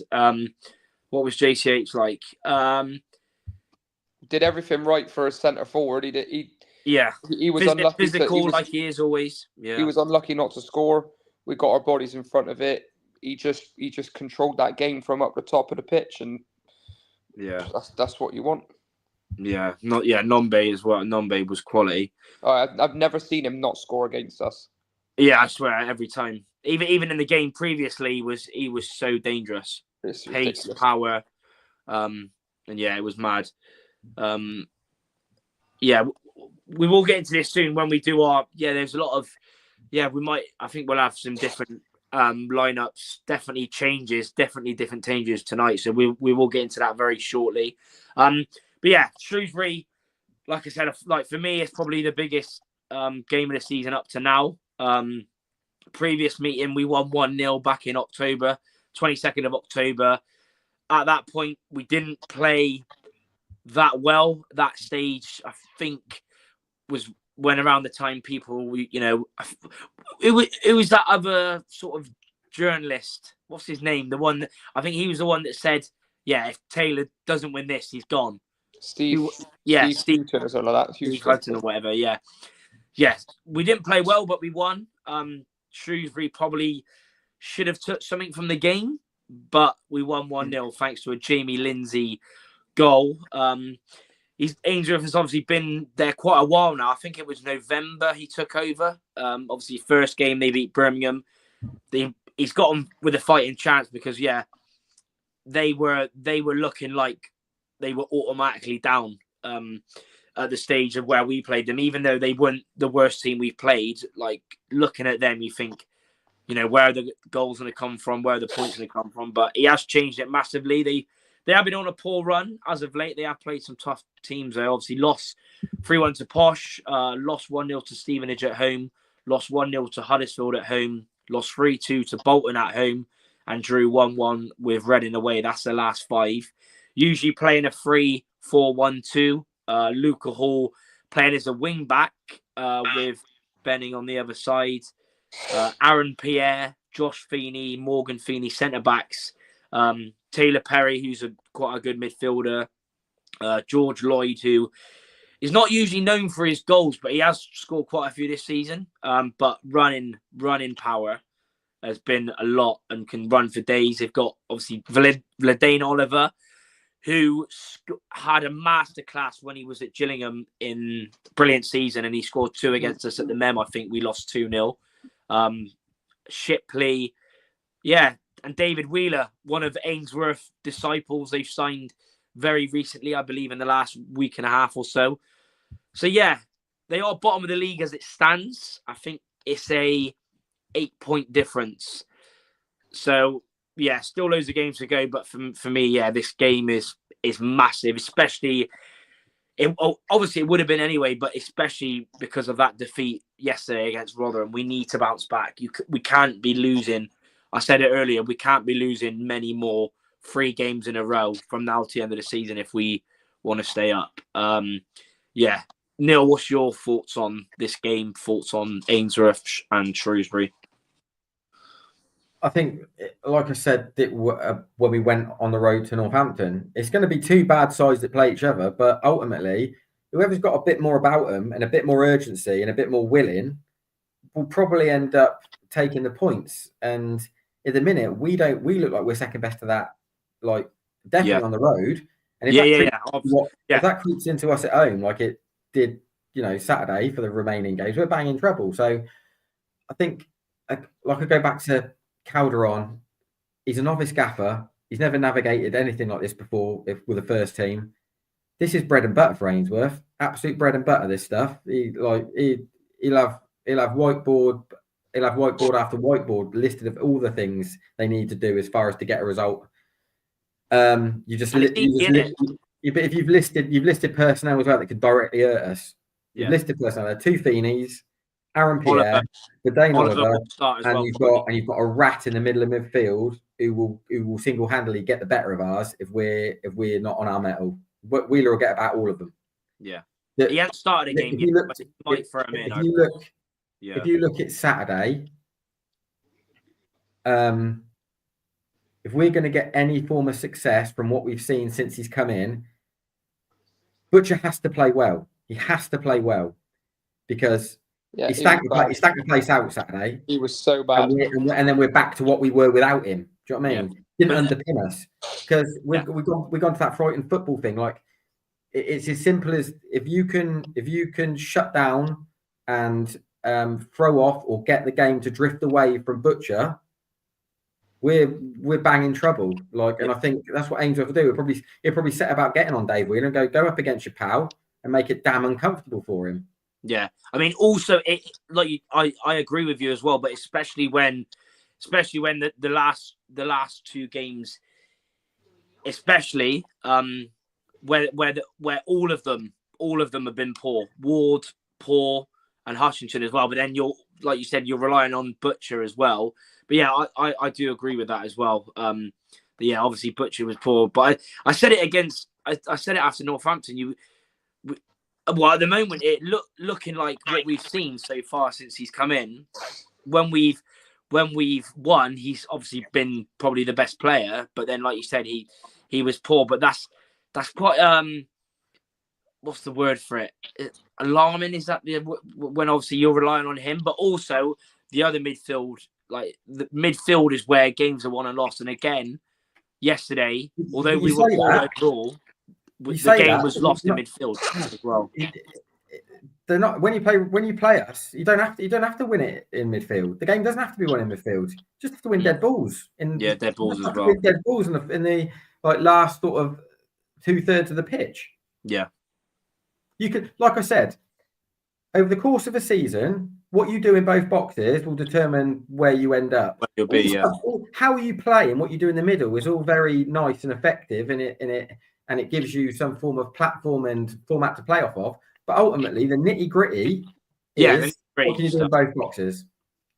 What was JCH like? Did everything right for a centre forward. He was unlucky. Physical, like he is always. Yeah, he was unlucky not to score. We got our bodies in front of it. He just controlled that game from up the top of the pitch, and that's what you want. Yeah, Nombe as well. Nombe was quality. I've never seen him not score against us. Yeah, I swear, every time. Even in the game previously, he was so dangerous. Pace, power, and it was mad. We will get into this soon when we do our. There's a lot of. I think we'll have some different lineups. Definitely different changes tonight. So we will get into that very shortly. But yeah, Shrewsbury, like I said, like for me, it's probably the biggest game of the season up to now. Previous meeting, we won 1-0 back in October, 22nd of October. At that point, we didn't play that well. That stage, I think, was when around the time people, it was that other sort of journalist. What's his name? The one I think he was the one that said, if Taylor doesn't win this, he's gone. Steve Hutton or something like that. Steve Hutton or whatever, yeah. Yes, we didn't play well, but we won. Shrewsbury probably should have took something from the game, but we won 1-0 thanks to a Jamie Lindsay goal. Ainsworth has obviously been there quite a while now. I think it was November he took over. Obviously, first game they beat Birmingham. He's got them with a fighting chance because they were looking like they were automatically down at the stage of where we played them, even though they weren't the worst team we played. Like, looking at them, you think, where are the goals going to come from? Where are the points going to come from? But he has changed it massively. They have been on a poor run as of late. They have played some tough teams. They obviously lost 3-1 to Posh, lost 1-0 to Stevenage at home, lost 1-0 to Huddersfield at home, lost 3-2 to Bolton at home, and drew 1-1 with Reading away. That's the last 5. Usually playing a 3-4-1-2. Luca Hall playing as a wing back with Benning on the other side. Aaron Pierre, Josh Feeney, Morgan Feeney, centre backs. Taylor Perry, who's quite a good midfielder. George Lloyd, who is not usually known for his goals, but he has scored quite a few this season. But running power. has been a lot and can run for days. They've got obviously Vladain Oliver, who had a masterclass when he was at Gillingham in brilliant season, and he scored 2 against us at the Mem. I think we lost 2-0. Shipley, and David Wheeler, one of Ainsworth disciples they've signed very recently, I believe, in the last week and a half or so. So they are bottom of the league as it stands. I think it's a 8-point difference. So still loads of games to go, but for me, this game is massive, especially. Obviously, it would have been anyway, but especially because of that defeat yesterday against Rotherham, we need to bounce back. We can't be losing. I said it earlier. We can't be losing many more 3 games in a row from now to the end of the season if we want to stay up. Neil, what's your thoughts on this game? Thoughts on Ainsworth and Shrewsbury? I think, like I said, when we went on the road to Northampton, it's going to be 2 bad sides that play each other. But ultimately, whoever's got a bit more about them and a bit more urgency and a bit more willing will probably end up taking the points. And at the minute, we look like we're second best to that, like definitely on the road. And if that creeps into us at home, like it did, Saturday for the remaining games, we're banging trouble. So I think, like I go back to Calderon, he's a novice gaffer. He's never navigated anything like this before with the first team. This is bread and butter for Ainsworth. Absolute bread and butter. This stuff. He'll have whiteboard. He'll have whiteboard after whiteboard listed of all the things they need to do as far as to get a result. If you've listed personnel as well that could directly hurt us. You've listed personnel. There are 2 Feeneys, Aaron Pierre, Vladain Oliver, and you've got a rat in the middle of midfield who will single-handedly get the better of ours if we're not on our mettle. Wheeler will get about all of them. Yeah, he hasn't started a game yet. If you look at Saturday, if we're going to get any form of success from what we've seen since he's come in, Butcher has to play well. He has to play well because he stacked the place out Saturday. He was so bad. And then we're back to what we were without him. Do you know what I mean? Didn't underpin us because we've gone to that frightened football thing. Like it's as simple as if you can shut down and throw off or get the game to drift away from Butcher, we're banging trouble. And I think that's what Ainsworth will do. He'll probably set about getting on Dave Wheeler and go up against your pal and make it damn uncomfortable for him. Yeah, I mean, also I agree with you as well, but especially when the last 2 games, especially where all of them have been poor. Ward poor and Hutchinson as well. But then like you said, you're relying on Butcher as well. But I do agree with that as well. Obviously Butcher was poor, but I said it I said it after Northampton. At the moment, it looking like what we've seen so far since he's come in. When we've won, he's obviously been probably the best player. But then, like you said, he was poor. But that's quite what's the word for it? Alarming, is that when obviously you're relying on him, but also the other midfield. Like the midfield is where games are won and lost. And again, yesterday, although we were poor overall, the game was lost in midfield as well. They're not when you play us. You don't have to win it in midfield. The game doesn't have to be won in midfield. You just have to win dead balls. Dead balls as well. Dead balls in the last sort of 2/3 of the pitch. Yeah, you could, like I said, over the course of a season, what you do in both boxes will determine where you end up. You'll be, how you play and what you do in the middle is all very nice and effective, and it gives you some form of platform and format to play off of. But ultimately, the nitty gritty is what can you do in both boxes?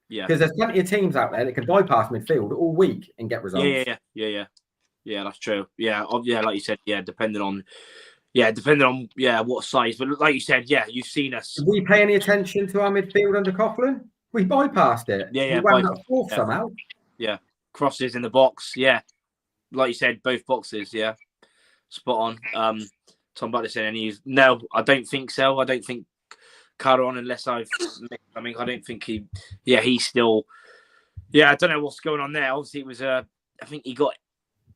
Yeah, because there's plenty of teams out there that can bypass midfield all week and get results. Yeah, that's true. Yeah, like you said, depending on what size. But like you said, you've seen us. Did we pay any attention to our midfield under Coughlin? We bypassed it. We wound up fourth somehow. Yeah, crosses in the box. Yeah, like you said, both boxes. Yeah, spot on. Tom Butler said any. No, I don't think so. I don't think Caron, unless I don't think he. Yeah, he's still Yeah, I don't know what's going on there. Obviously, it was I think he got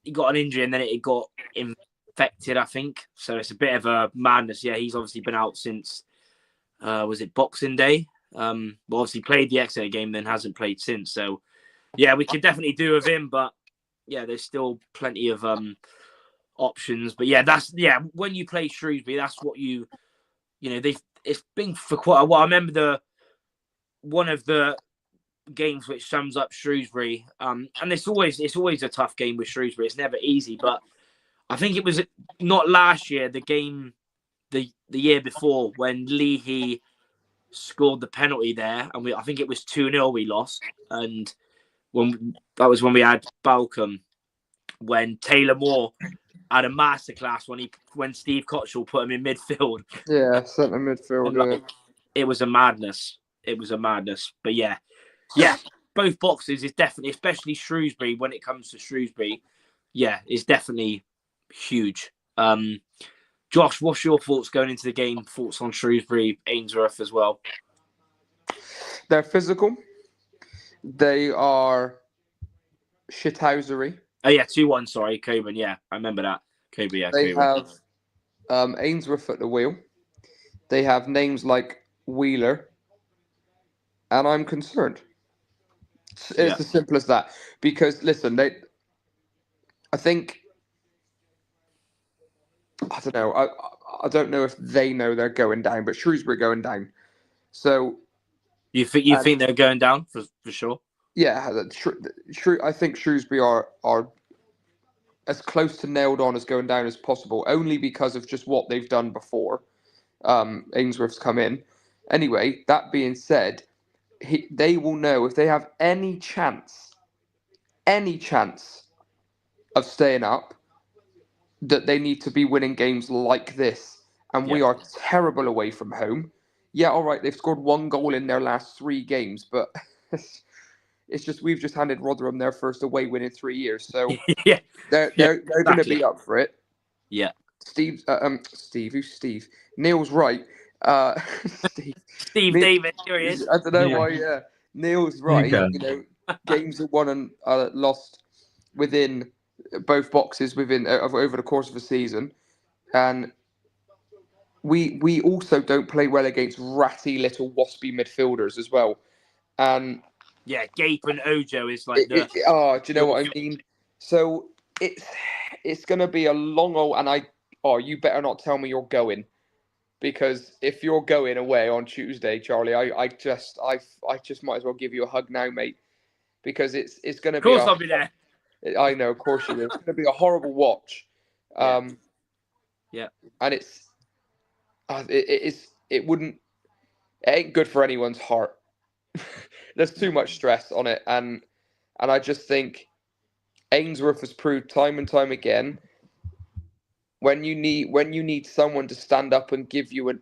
an injury and then it got infected, I think. So it's a bit of a madness. Yeah, he's obviously been out since, was it Boxing Day? Well, obviously played the Exeter game, then hasn't played since. So, yeah, we could definitely do with him. But, yeah, there's still plenty of options. But, yeah, when you play Shrewsbury, that's what it's been for quite a while. I remember one of the games which sums up Shrewsbury, and it's always a tough game with Shrewsbury. It's never easy, but I think it was not last year, the game the year before when Leahy scored the penalty there, and I think it was 2-0 we lost, and that was when we had Balcom, when Taylor Moore had a masterclass when Steve Cottrell put him in midfield. Yeah, centre midfield. It was a madness. But yeah, both boxes is definitely, especially Shrewsbury. When it comes to Shrewsbury, it's definitely huge. Josh, what's your thoughts going into the game? Thoughts on Shrewsbury, Ainsworth as well? They're physical. They are shithousery. Oh yeah, 2-1. Sorry, Coburn. Yeah, I remember that. Coburn. Yeah, they Coburn. have Ainsworth at the wheel. They have names like Wheeler, and I'm concerned. It's as simple as that. Because listen, I don't know. I don't know if they know they're going down, but Shrewsbury going down. So you think they're going down for sure? Yeah, I think Shrewsbury are as close to nailed on as going down as possible, only because of just what they've done before. Ainsworth's come in. Anyway, that being said, they will know if they have any chance of staying up, that they need to be winning games like this. And we are terrible away from home. Yeah, all right, they've scored 1 goal in their last 3 games, but it's just we've just handed Rotherham their first away win in 3 years. So they're going to be up for it. Yeah. Steve, who's Steve? Neil's right. Steve David, here he is. I don't know why. Yeah, Neil's right. Games are won and lost within both boxes over the course of a season, and we also don't play well against ratty little waspy midfielders as well. And Gape and Ojo is like do you know what I mean? So it's going to be a long old, and you better not tell me you're going, because if you're going away on Tuesday, Charlie, I just might as well give you a hug now, mate, because it's going to be. Of course, I'll be there. I know, of course you will. It's going to be a horrible watch. And it ain't good for anyone's heart. There's too much stress on it, and I just think Ainsworth has proved time and time again, when you need someone to stand up and give you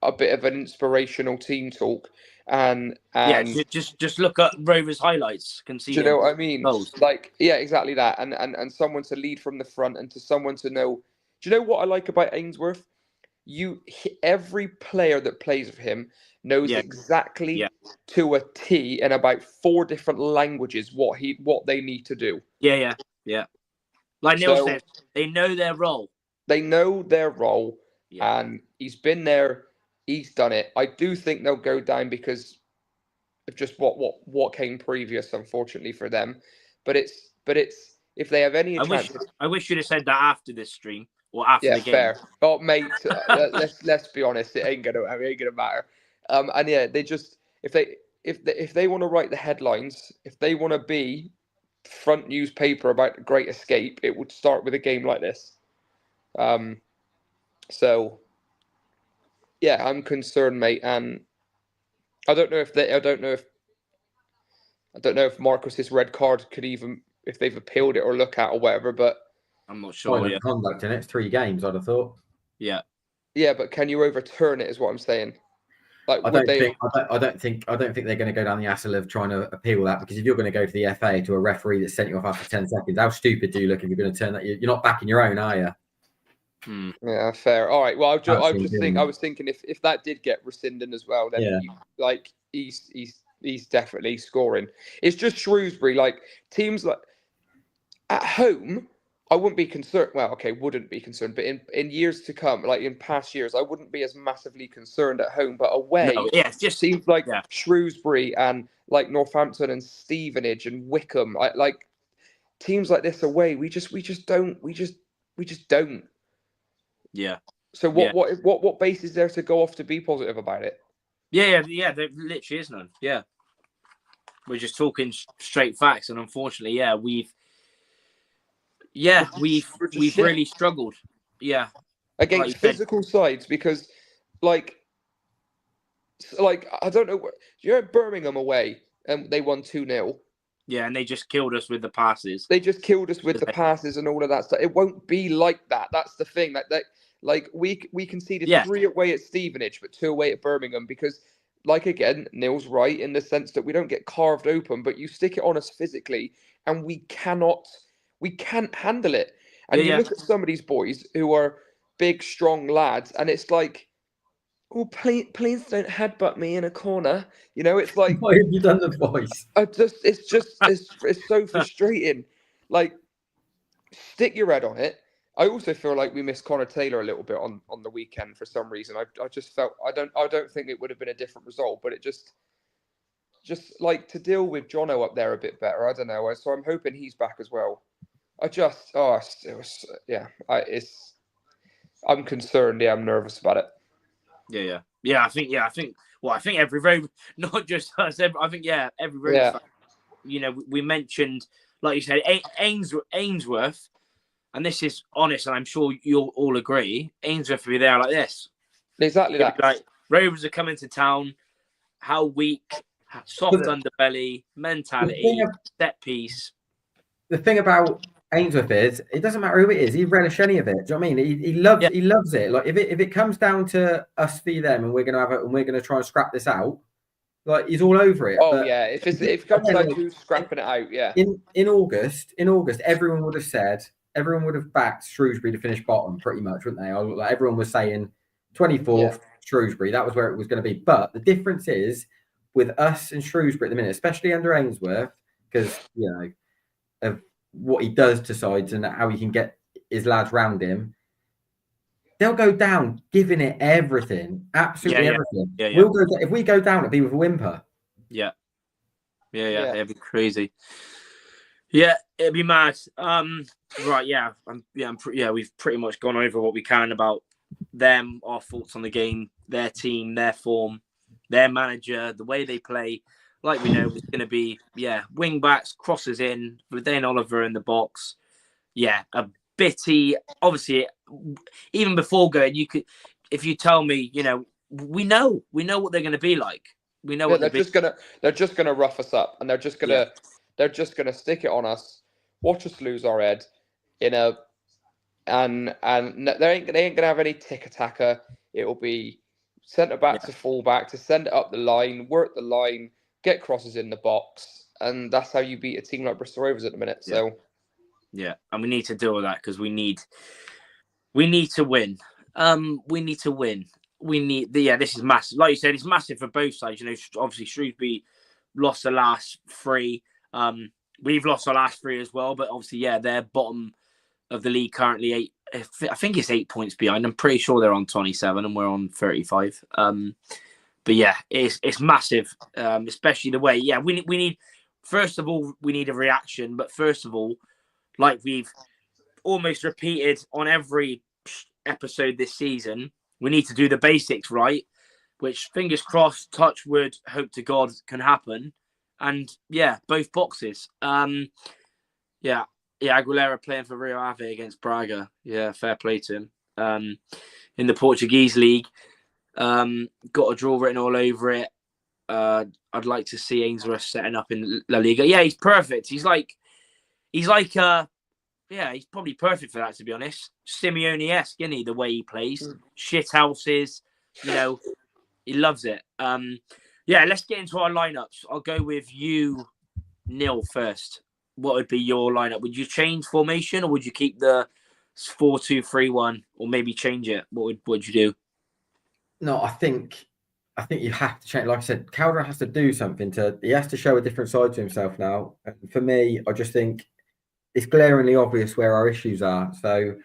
a bit of an inspirational team talk, and just look at Rovers highlights. Do you know what I mean? Goals. Exactly that, and someone to lead from the front, and to someone to know. Do you know what I like about Ainsworth? Every player that plays with him knows exactly to a T in about 4 different languages what they need to do. Yeah. Like Neil said, they know their role. And he's been there. He's done it. I do think they'll go down because of just what came previous, unfortunately for them. But it's if they have any chance. I wish you'd have said that after this stream or after the game. Fair. Oh, mate, let's be honest. It ain't gonna matter. They just if they want to write the headlines, if they want to be front newspaper about the Great Escape, it would start with a game like this. So I'm concerned, mate, and I don't know if Marcus's red card could even, if they've appealed it or look at or whatever, but I'm not sure. Conduct in it. It's 3 games, I'd have thought. Yeah, but can you overturn it? Is what I'm saying. Like, I don't think they're going to go down the hassle of trying to appeal that, because if you're going to go to the FA to a referee that sent you off after 10 seconds, how stupid do you look if you're going to turn that? You're not backing your own, are you? Yeah, fair. All right. Well, I was thinking if that did get rescinded as well, then he's he's definitely scoring. It's just Shrewsbury, like teams like at home. I wouldn't be concerned. Well, okay, wouldn't be concerned, but in years to come, like in past years, I wouldn't be as massively concerned at home. But away, No, yeah, it's just teams like Shrewsbury and like Northampton and Stevenage and Wickham, like teams like this away, we just don't. Yeah. So what base is there to go off to be positive about it? Yeah. There literally is none. Yeah. We're just talking straight facts, and unfortunately, we've really struggled. Yeah. Against physical sides, because like I don't know, you're at Birmingham away and they won 2-0. Yeah, and they just killed us with the passes. They just killed us with the passes and all of that stuff. It won't be like that. That's the thing. Like we conceded 3 away at Stevenage, but 2 away at Birmingham because, like again, Neil's right in the sense that we don't get carved open, but you stick it on us physically, and we can't handle it. And you look at some of these boys who are big, strong lads, and it's like, oh, please don't headbutt me in a corner. You know, it's like, why have you done the voice? It's so frustrating. Like, stick your head on it. I also feel like we missed Connor Taylor a little bit on the weekend for some reason. I just felt I don't think it would have been a different result, but it just like to deal with Jono up there a bit better. I don't know. So I'm hoping he's back as well. I'm concerned. Yeah, I'm nervous about it. Yeah. I think every very, not just us. I think every very. Yeah. You know, we mentioned, like you said, Ainsworth, and this is honest, and I'm sure you'll all agree. Ainsworth will be there like this. Exactly that. Like Rovers are coming to town. How weak, soft underbelly, mentality, set piece. The thing about Ainsworth is, it doesn't matter who it is. He relish any of it. Do you know what I mean? He loves it. Like if it comes down to us v them, and we're gonna have it, and we're gonna try and scrap this out, like he's all over it. Oh yeah, if it comes down to scrapping it out, yeah. In August, everyone would have backed Shrewsbury to finish bottom, pretty much, wouldn't they? Like everyone was saying 24th Shrewsbury. That was where it was going to be. But the difference is with us and Shrewsbury at the minute, especially under Ainsworth, because of what he does to sides and how he can get his lads round him, they'll go down giving it everything, absolutely everything. Yeah. We'll go if we go down, it'll be with a whimper. Yeah. It'd be crazy. Yeah, it'd be mad. Right, we've pretty much gone over what we can about them, our thoughts on the game, their team, their form, their manager, the way they play. Like we know, it's going to be wing backs, crosses in, Dane Oliver in the box. Yeah, a bitty. Obviously, even before going, if you tell me, we know what they're going to be like. We know what they're just gonna rough us up, and they're just gonna stick it on us, watch us lose our head, and they ain't gonna have any tick attacker. It will be centre back to full back to send it up the line, work the line, get crosses in the box, and that's how you beat a team like Bristol Rovers at the minute. So and we need to deal with that because we need to win. We need to win. This is massive. Like you said, it's massive for both sides. Obviously Shrewsbury lost the last 3. We've lost our last 3 as well, but obviously, they're bottom of the league currently. 8. I think it's 8 points behind. I'm pretty sure they're on 27 and we're on 35. But it's massive, especially the way. We need. First of all, we need a reaction. But first of all, like we've almost repeated on every episode this season, we need to do the basics right, which fingers crossed, touch wood, hope to God can happen. And both boxes. Aguilera playing for Rio Ave against Braga. Yeah, fair play to him. In the Portuguese league, got a draw written all over it. I'd like to see Ainsworth setting up in La Liga. Yeah, he's perfect. He's probably perfect for that, to be honest. Simeone-esque, isn't he? The way he plays, shit houses, he loves it. Let's get into our lineups. I'll go with you, Neil, first. What would be your lineup? Would you change formation, or would you keep the 4-2-3-1, or maybe change it? What would you do? No, I think I think you have to change. Like I said, Calder has to do something he has to show a different side to himself now. And for me, I just think it's glaringly obvious where our issues are. So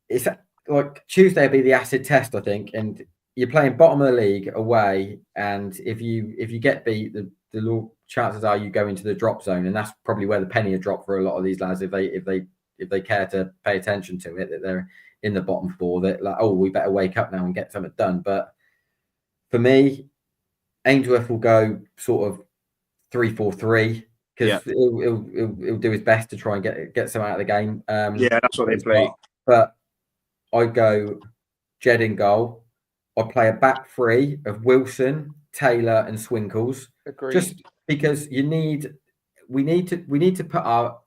it's like Tuesday will be the acid test, I think. And you're playing bottom of the league away. And if you get beat, the chances are you go into the drop zone. And that's probably where the penny will drop for a lot of these lads if they care to pay attention to it, that they're in the bottom four, that like, oh, we better wake up now and get something done. But for me, Ainsworth will go sort of 3-4-3 because he'll do his best to try and get some out of the game. That's what they play. But I go Jed in goal. I play a back three of Wilson, Taylor, and Swinkles. Agreed. Just because we need to put our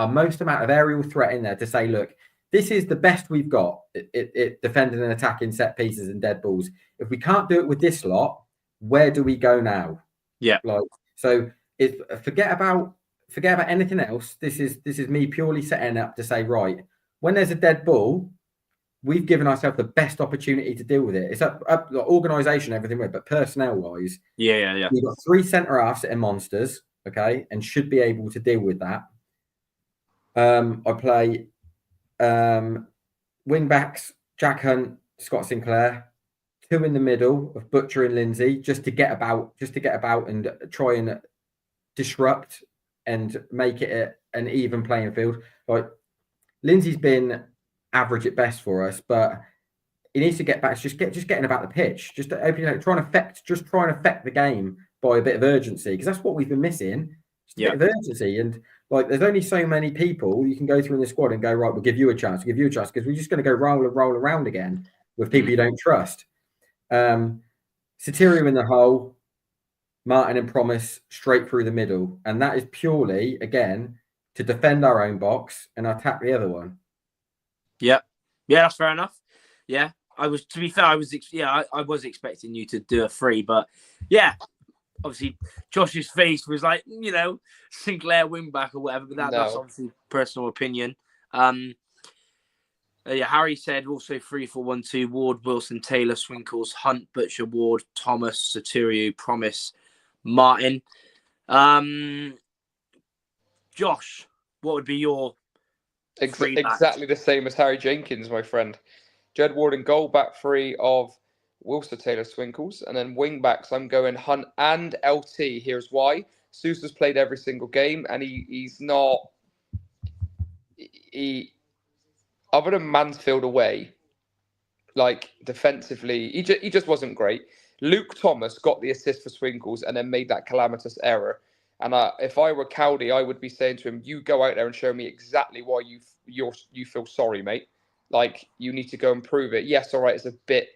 most amount of aerial threat in there to say, look, this is the best we've got. It defending and attacking set pieces and dead balls. If we can't do it with this lot, where do we go now? Yeah. Forget about anything else. This is me purely setting up to say, right, when there's a dead ball, we've given ourselves the best opportunity to deal with it. It's up like, organisation, everything, but personnel wise, yeah. We've got 3 centre halves that are monsters, okay, and should be able to deal with that. I play wing backs, Jack Hunt, Scott Sinclair, 2 in the middle of Butcher and Lindsay, just to get about and try and disrupt and make it an even playing field. Like Lindsay's been average at best for us, but he needs to get back. Just getting about the pitch, just trying to affect the game by a bit of urgency, because that's what we've been missing. Just a bit of urgency. And like, there's only so many people you can go through in the squad and go, right, we'll give you a chance, because we're just going to go roll around again with people you don't trust. Sotirio in the hole, Martin and Promise straight through the middle, and that is purely again to defend our own box and attack the other one. Yeah, that's fair enough. Yeah, I was expecting you to do a 3, but yeah, obviously Josh's face was like, Sinclair wing back or whatever, but that's obviously personal opinion. Harry said also 3-4-1-2, Ward, Wilson, Taylor, Swinkles, Hunt, Butcher, Ward, Thomas, Sotirio, Promise, Martin. Josh, what would be your exactly the same as Harry Jenkins, my friend. Jed Ward in goal, back 3 of Wilson, Taylor, Swinkles, and then wing backs I'm going Hunt and LT. Here's why. Sousa's played every single game, and he's not other than Mansfield away, like defensively, he just wasn't great. Luke Thomas got the assist for Swinkles and then made that calamitous error. And if I were Cowdy, I would be saying to him, you go out there and show me exactly why you feel sorry, mate. Like, you need to go and prove it. Yes, all right, it's a bit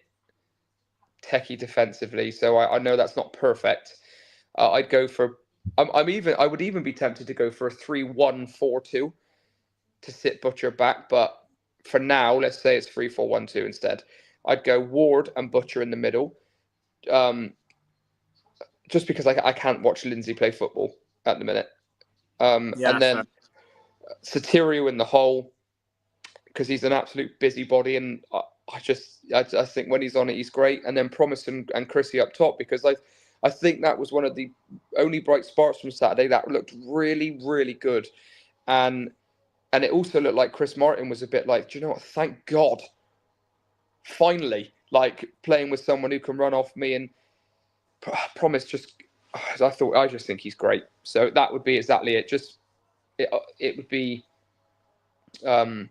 techie defensively, so I know that's not perfect. I'd go for... I would even be tempted to go for a 3-1-4-2 to sit Butcher back, but for now, let's say it's 3-4-1-2 instead. I'd go Ward and Butcher in the middle. Just because I can't watch Lindsay play football at the minute. And then Sotirio in the hole, because he's an absolute busybody, and I think when he's on it, he's great. And then Promise and Chrissy up top, because I think that was one of the only bright sparks from Saturday that looked really, really good. And it also looked like Chris Martin was a bit like, do you know what? Thank God. Finally, like playing with someone who can run off me, and Promise I just think he's great. So that would be exactly it. It would be, the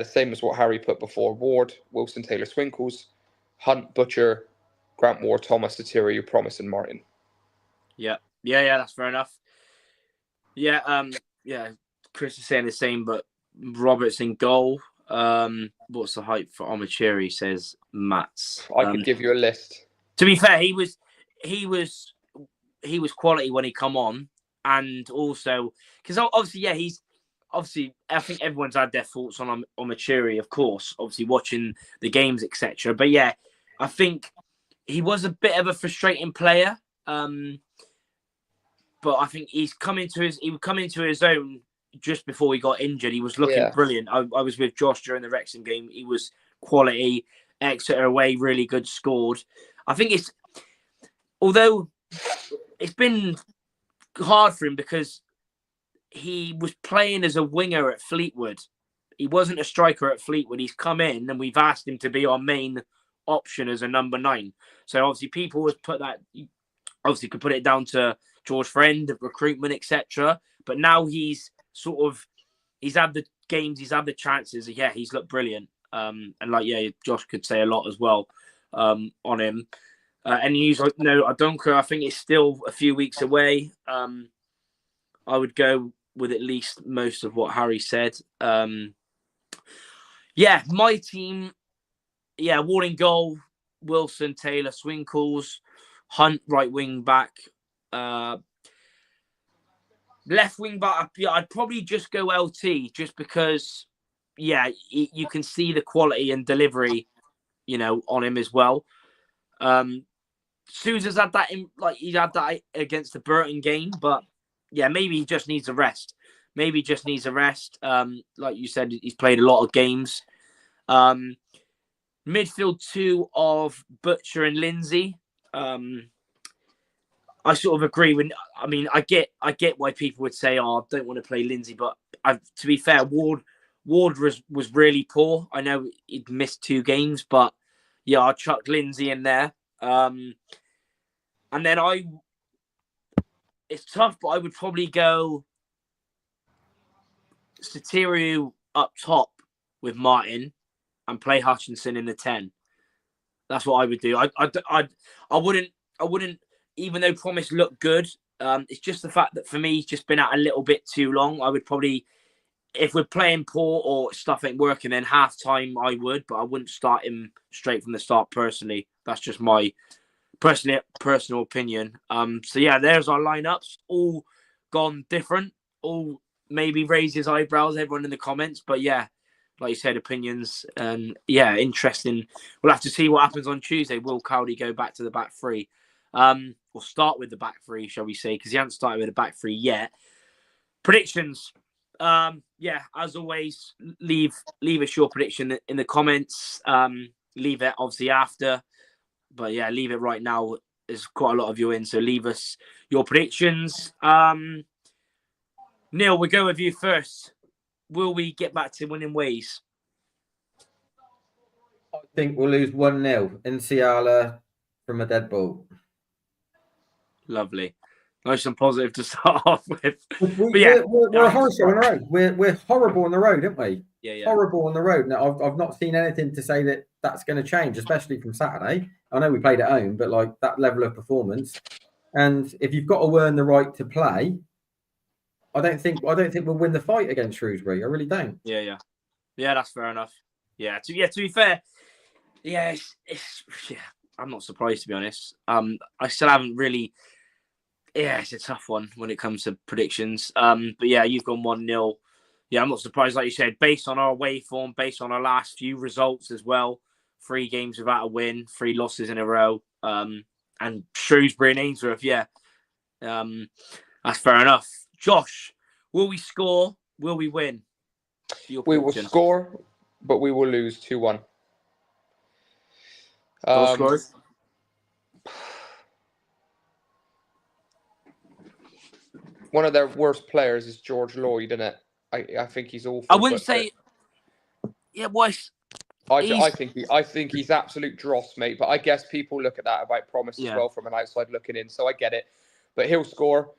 same as what Harry put before. Ward, Wilson, Taylor, Swinkles, Hunt, Butcher, Grant Ward, Thomas, Sotirio, Promise, and Martin. Yeah, that's fair enough. Chris is saying the same, but Roberts in goal. What's the hype for Omachiri, says Mats. I could give you a list. To be fair, he was quality when he come on, and also because obviously, I think everyone's had their thoughts on Omachiri, of course, obviously watching the games, etc. But yeah, I think he was a bit of a frustrating player. But I think he would come into his own just before he got injured. He was looking brilliant. I was with Josh during the Wrexham game. He was quality. Exeter away, really good, scored. I think although it's been hard for him because he was playing as a winger at Fleetwood. He wasn't a striker at Fleetwood. He's come in and we've asked him to be our main option as a number 9. So obviously people would put that, obviously could put it down to George Friend, recruitment, etc. But now he's had the games, he's had the chances. Yeah, he's looked brilliant. And Josh could say a lot as well on him. And he's like, no, I don't care. I think it's still a few weeks away. I would go with at least most of what Harry said. My team, Ward in goal, Wilson, Taylor, Swinkles, Hunt, right wing back, left wing back. Yeah, I'd probably just go LT just because, you can see the quality and delivery, on him as well. Sousa's had that he had that against the Burton game, but maybe he just needs a rest. Like you said, he's played a lot of games. Midfield 2 of Butcher and Lindsay. I sort of agree with. I mean, I get why people would say, "Oh, I don't want to play Lindsay," but to be fair, Ward was really poor. I know he'd missed 2 games, but I chucked Lindsay in there. And then it's tough, but I would probably go Sotirio up top with Martin and play Hutchinson in the 10. That's what I would do. I wouldn't, even though Promise looked good. It's just the fact that for me, he's just been out a little bit too long. I would probably, if we're playing poor or stuff ain't working, then half time I would, but I wouldn't start him straight from the start personally. That's just my personal opinion. There's our lineups, all gone different, all maybe raise his eyebrows, everyone in the comments, but like you said, opinions and interesting. We'll have to see what happens on Tuesday. Will Cowley go back to the back 3? We'll start with the back 3, shall we say, because he hasn't started with the back 3 yet. Predictions. As always, leave us your prediction in the comments. Leave it obviously after. But leave it right now. There's quite a lot of you in, so leave us your predictions. Neil, we'll go with you first. Will we get back to winning ways? I think we'll lose 1-0 in Ciala from a dead ball. Lovely. Nice and positive to start off with. We're a horror show on the road. We're horrible on the road, aren't we? Yeah. Horrible on the road. Now, I've not seen anything to say that that's going to change, especially from Saturday. I know we played at home, but like that level of performance. And if you've got to earn the right to play, I don't think we'll win the fight against Shrewsbury. I really don't. Yeah, that's fair enough. To be fair, it's I'm not surprised, to be honest. I still haven't really. It's a tough one when it comes to predictions. But you've gone 1-0. I'm not surprised, like you said, based on our away form, based on our last few results as well. 3 games without a win, 3 losses in a row. And Shrewsbury and Ainsworth, that's fair enough. Josh, will we score? Will we win? We will score, but we will lose 2-1. Goal scorers? One of their worst players is George Lloyd, isn't it? I think he's awful. I wouldn't say. I think he's absolute dross, mate. But I guess people look at that about Promise as well from an outside looking in, so I get it. But he'll score.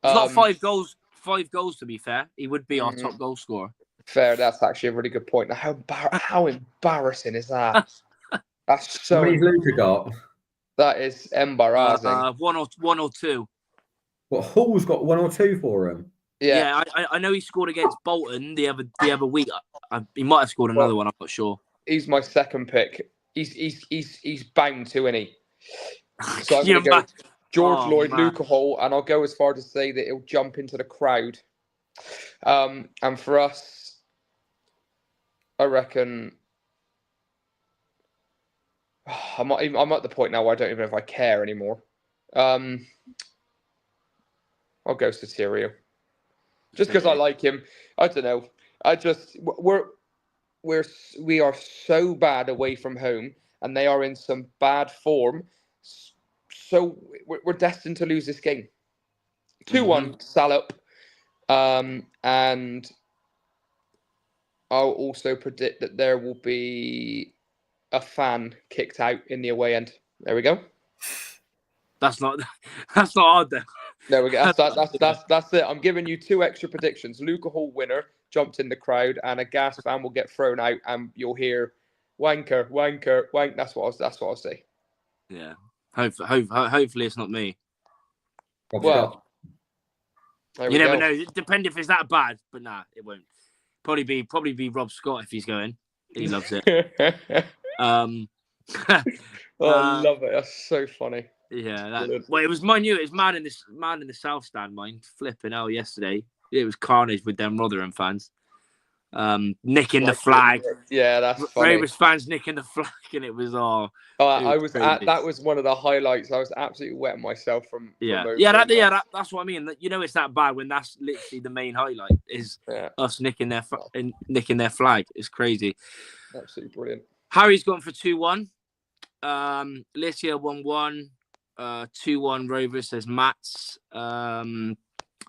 He's got 5 goals. 5 goals, to be fair. He would be our top goal scorer. Fair. That's actually a really good point. Now, how embarrassing is that? That's so. How many's Luca got? That is embarrassing. 1 or 2. What, Hall's got 1 or 2 for him? Yeah, I know he scored against Bolton the other week. He might have scored another one. I'm not sure. He's my second pick. He's bound to, isn't he? So I'm going to go George Lloyd, Luca Hall, and I'll go as far to say that he'll jump into the crowd. And for us, I reckon I'm at the point now where I don't even know if I care anymore. I'll go Sotirio. Just because I like him. I don't know. We are so bad away from home, and they are in some bad form So we're destined to lose this game. 2-1, Salop. And I'll also predict that there will be a fan kicked out in the away end. There we go. That's not hard then. There we go. That's it. I'm giving you 2 extra predictions. Luca Hall winner jumped in the crowd, and a gas fan will get thrown out, and you'll hear wanker, wanker, wank. That's what I'll say. Yeah. Hopefully it's not me. Well, you never know. It depends if it's that bad, but nah, it won't. Probably be Rob Scott if he's going. He loves it. I love it. That's so funny. Yeah. Well, it was it was mad in the South Stand, mind. Flipping hell yesterday. It was carnage with them Rotherham fans. Nicking the flag. Yeah, that's funny. Rovers fans nicking the flag, and it was all. That was one of the highlights. I was absolutely wetting myself from. That's what I mean. You know, it's that bad when that's literally the main highlight is us nicking their flag. It's crazy. Absolutely brilliant. Harry's gone for 2-1. Licia 1-1. 2-1 Rovers, says Mats.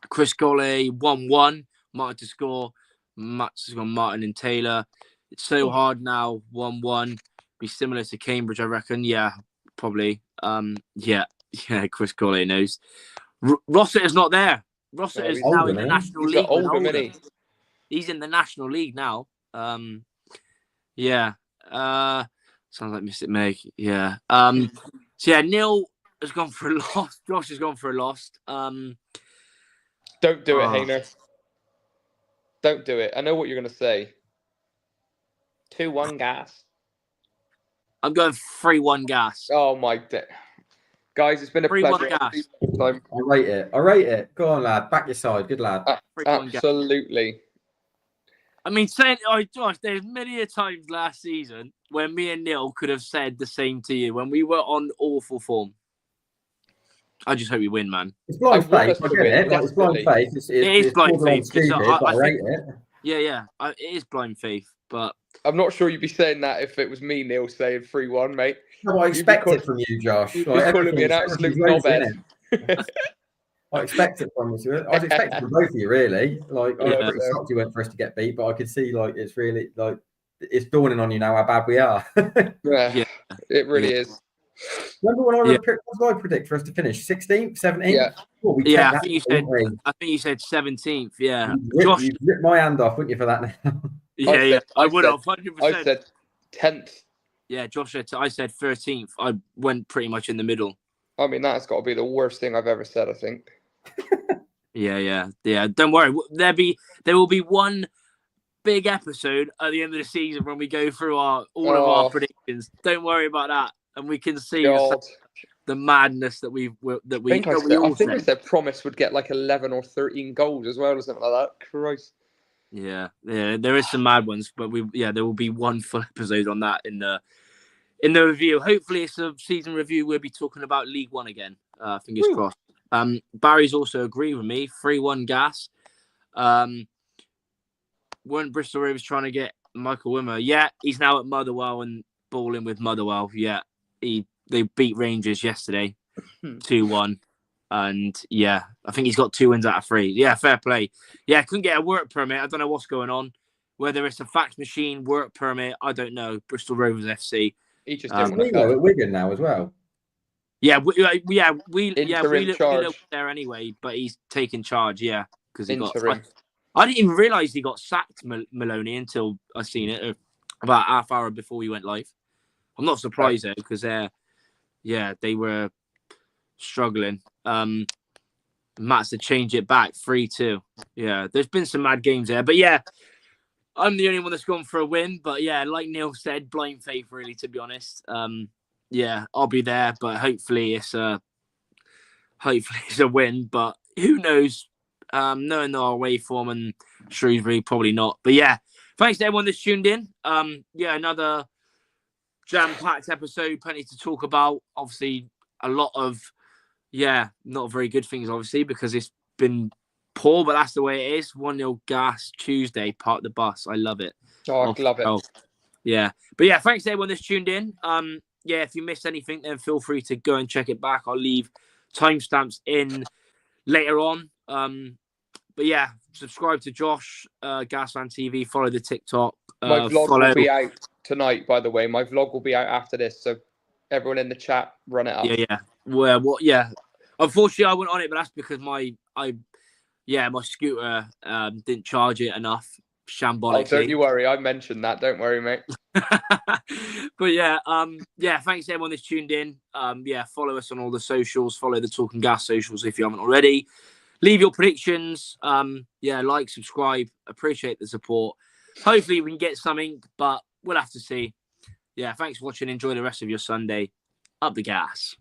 Chris Goley 1-1. Martin to score. Mats has gone Martin and Taylor. It's so hard now. 1-1. Be similar to Cambridge, I reckon. Yeah, probably. Chris Goley knows. Rossett is not there. Rossett is now in the National League. He's in the National League now. Sounds like Mystic Meg. Yeah. Neil has gone for a loss. Josh has gone for a loss. Don't do it, Hayner. Don't do it. I know what you're going to say. 2-1 gas. I'm going 3-1 gas. Oh, my day. Guys, it's been a pleasure. Gas. I rate it. Go on, lad. Back your side. Good lad. Absolutely. I mean, Josh, there's many a times last season when me and Neil could have said the same to you when we were on awful form. I just hope we win, man. It's blind faith. I get it. It's blind faith. It is blind faith. I rate it. Yeah. It is blind faith, but I'm not sure you'd be saying that if it was me, Neil, saying 3-1, mate. No, I expect it from you, Josh. You're calling me an absolute knobhead. I expect it from you. I was expecting from both of you, really. Like, I was pretty shocked you went for us to get beat, but I could see, like, it's really, like, it's dawning on you now how bad we are. It really is. Remember when what did I predict for us to finish? 16th, 17th? Yeah. I think you said 17th. Yeah. You ripped my hand off, wouldn't you, for that now? I would have 100%. I said 10th. Yeah, Josh said. I said 13th. I went pretty much in the middle. I mean, that's got to be the worst thing I've ever said, I think. Yeah. Don't worry. There will be one big episode at the end of the season when we go through all of our predictions. Don't worry about that. And we can see the madness that we I think I said Promise would get like 11 or 13 goals as well or something like that. Christ. Yeah, there is some mad ones, but there will be one full episode on that in the review. Hopefully it's a season review. We'll be talking about League One again. Fingers crossed. Barry's also agreed with me. 3-1 gas. Weren't Bristol Rovers trying to get Michael Wimmer? Yeah, he's now at Motherwell and balling with Motherwell. Yeah. They beat Rangers yesterday 2-1, and I think he's got 2 wins out of 3. Yeah, fair play. Yeah, couldn't get a work permit. I don't know what's going on. Whether it's a fax machine, work permit, I don't know. Bristol Rovers FC. He just at Wigan now as well. We look there anyway, but he's taking charge. Yeah, because he got. I didn't even realise he got sacked, Maloney, until I seen it about half hour before we went live. I'm not surprised though, because they were struggling. Matt's to change it back 3-2. Yeah, there's been some mad games there, but I'm the only one that's gone for a win. But like Neil said, blind faith really, to be honest. I'll be there, but hopefully it's a win. But who knows? Knowing our away form and Shrewsbury, probably not. But thanks to everyone that's tuned in. Another jam-packed episode, plenty to talk about. Obviously, a lot of not very good things, obviously, because it's been poor, but that's the way it is. 1-0 gas Tuesday, park the bus. I love it. I love it. Yeah. But thanks to everyone that's tuned in. yeah, if you missed anything, then feel free to go and check it back. I'll leave timestamps in later on. But yeah, subscribe to Josh, Gasman TV, follow the TikTok. My vlog will be out tonight, by the way. My vlog will be out after this, so everyone in the chat, run it up. Yeah. Well, yeah. Unfortunately, I went on it, but that's because my scooter didn't charge it enough. Shambolically. Oh, don't you worry. I mentioned that. Don't worry, mate. But yeah, thanks to everyone that's tuned in. Follow us on all the socials. Follow the Talking Gas socials if you haven't already. Leave your predictions. Like, subscribe. Appreciate the support. Hopefully we can get something, but we'll have to see. Yeah, thanks for watching. Enjoy the rest of your Sunday. Up the gas.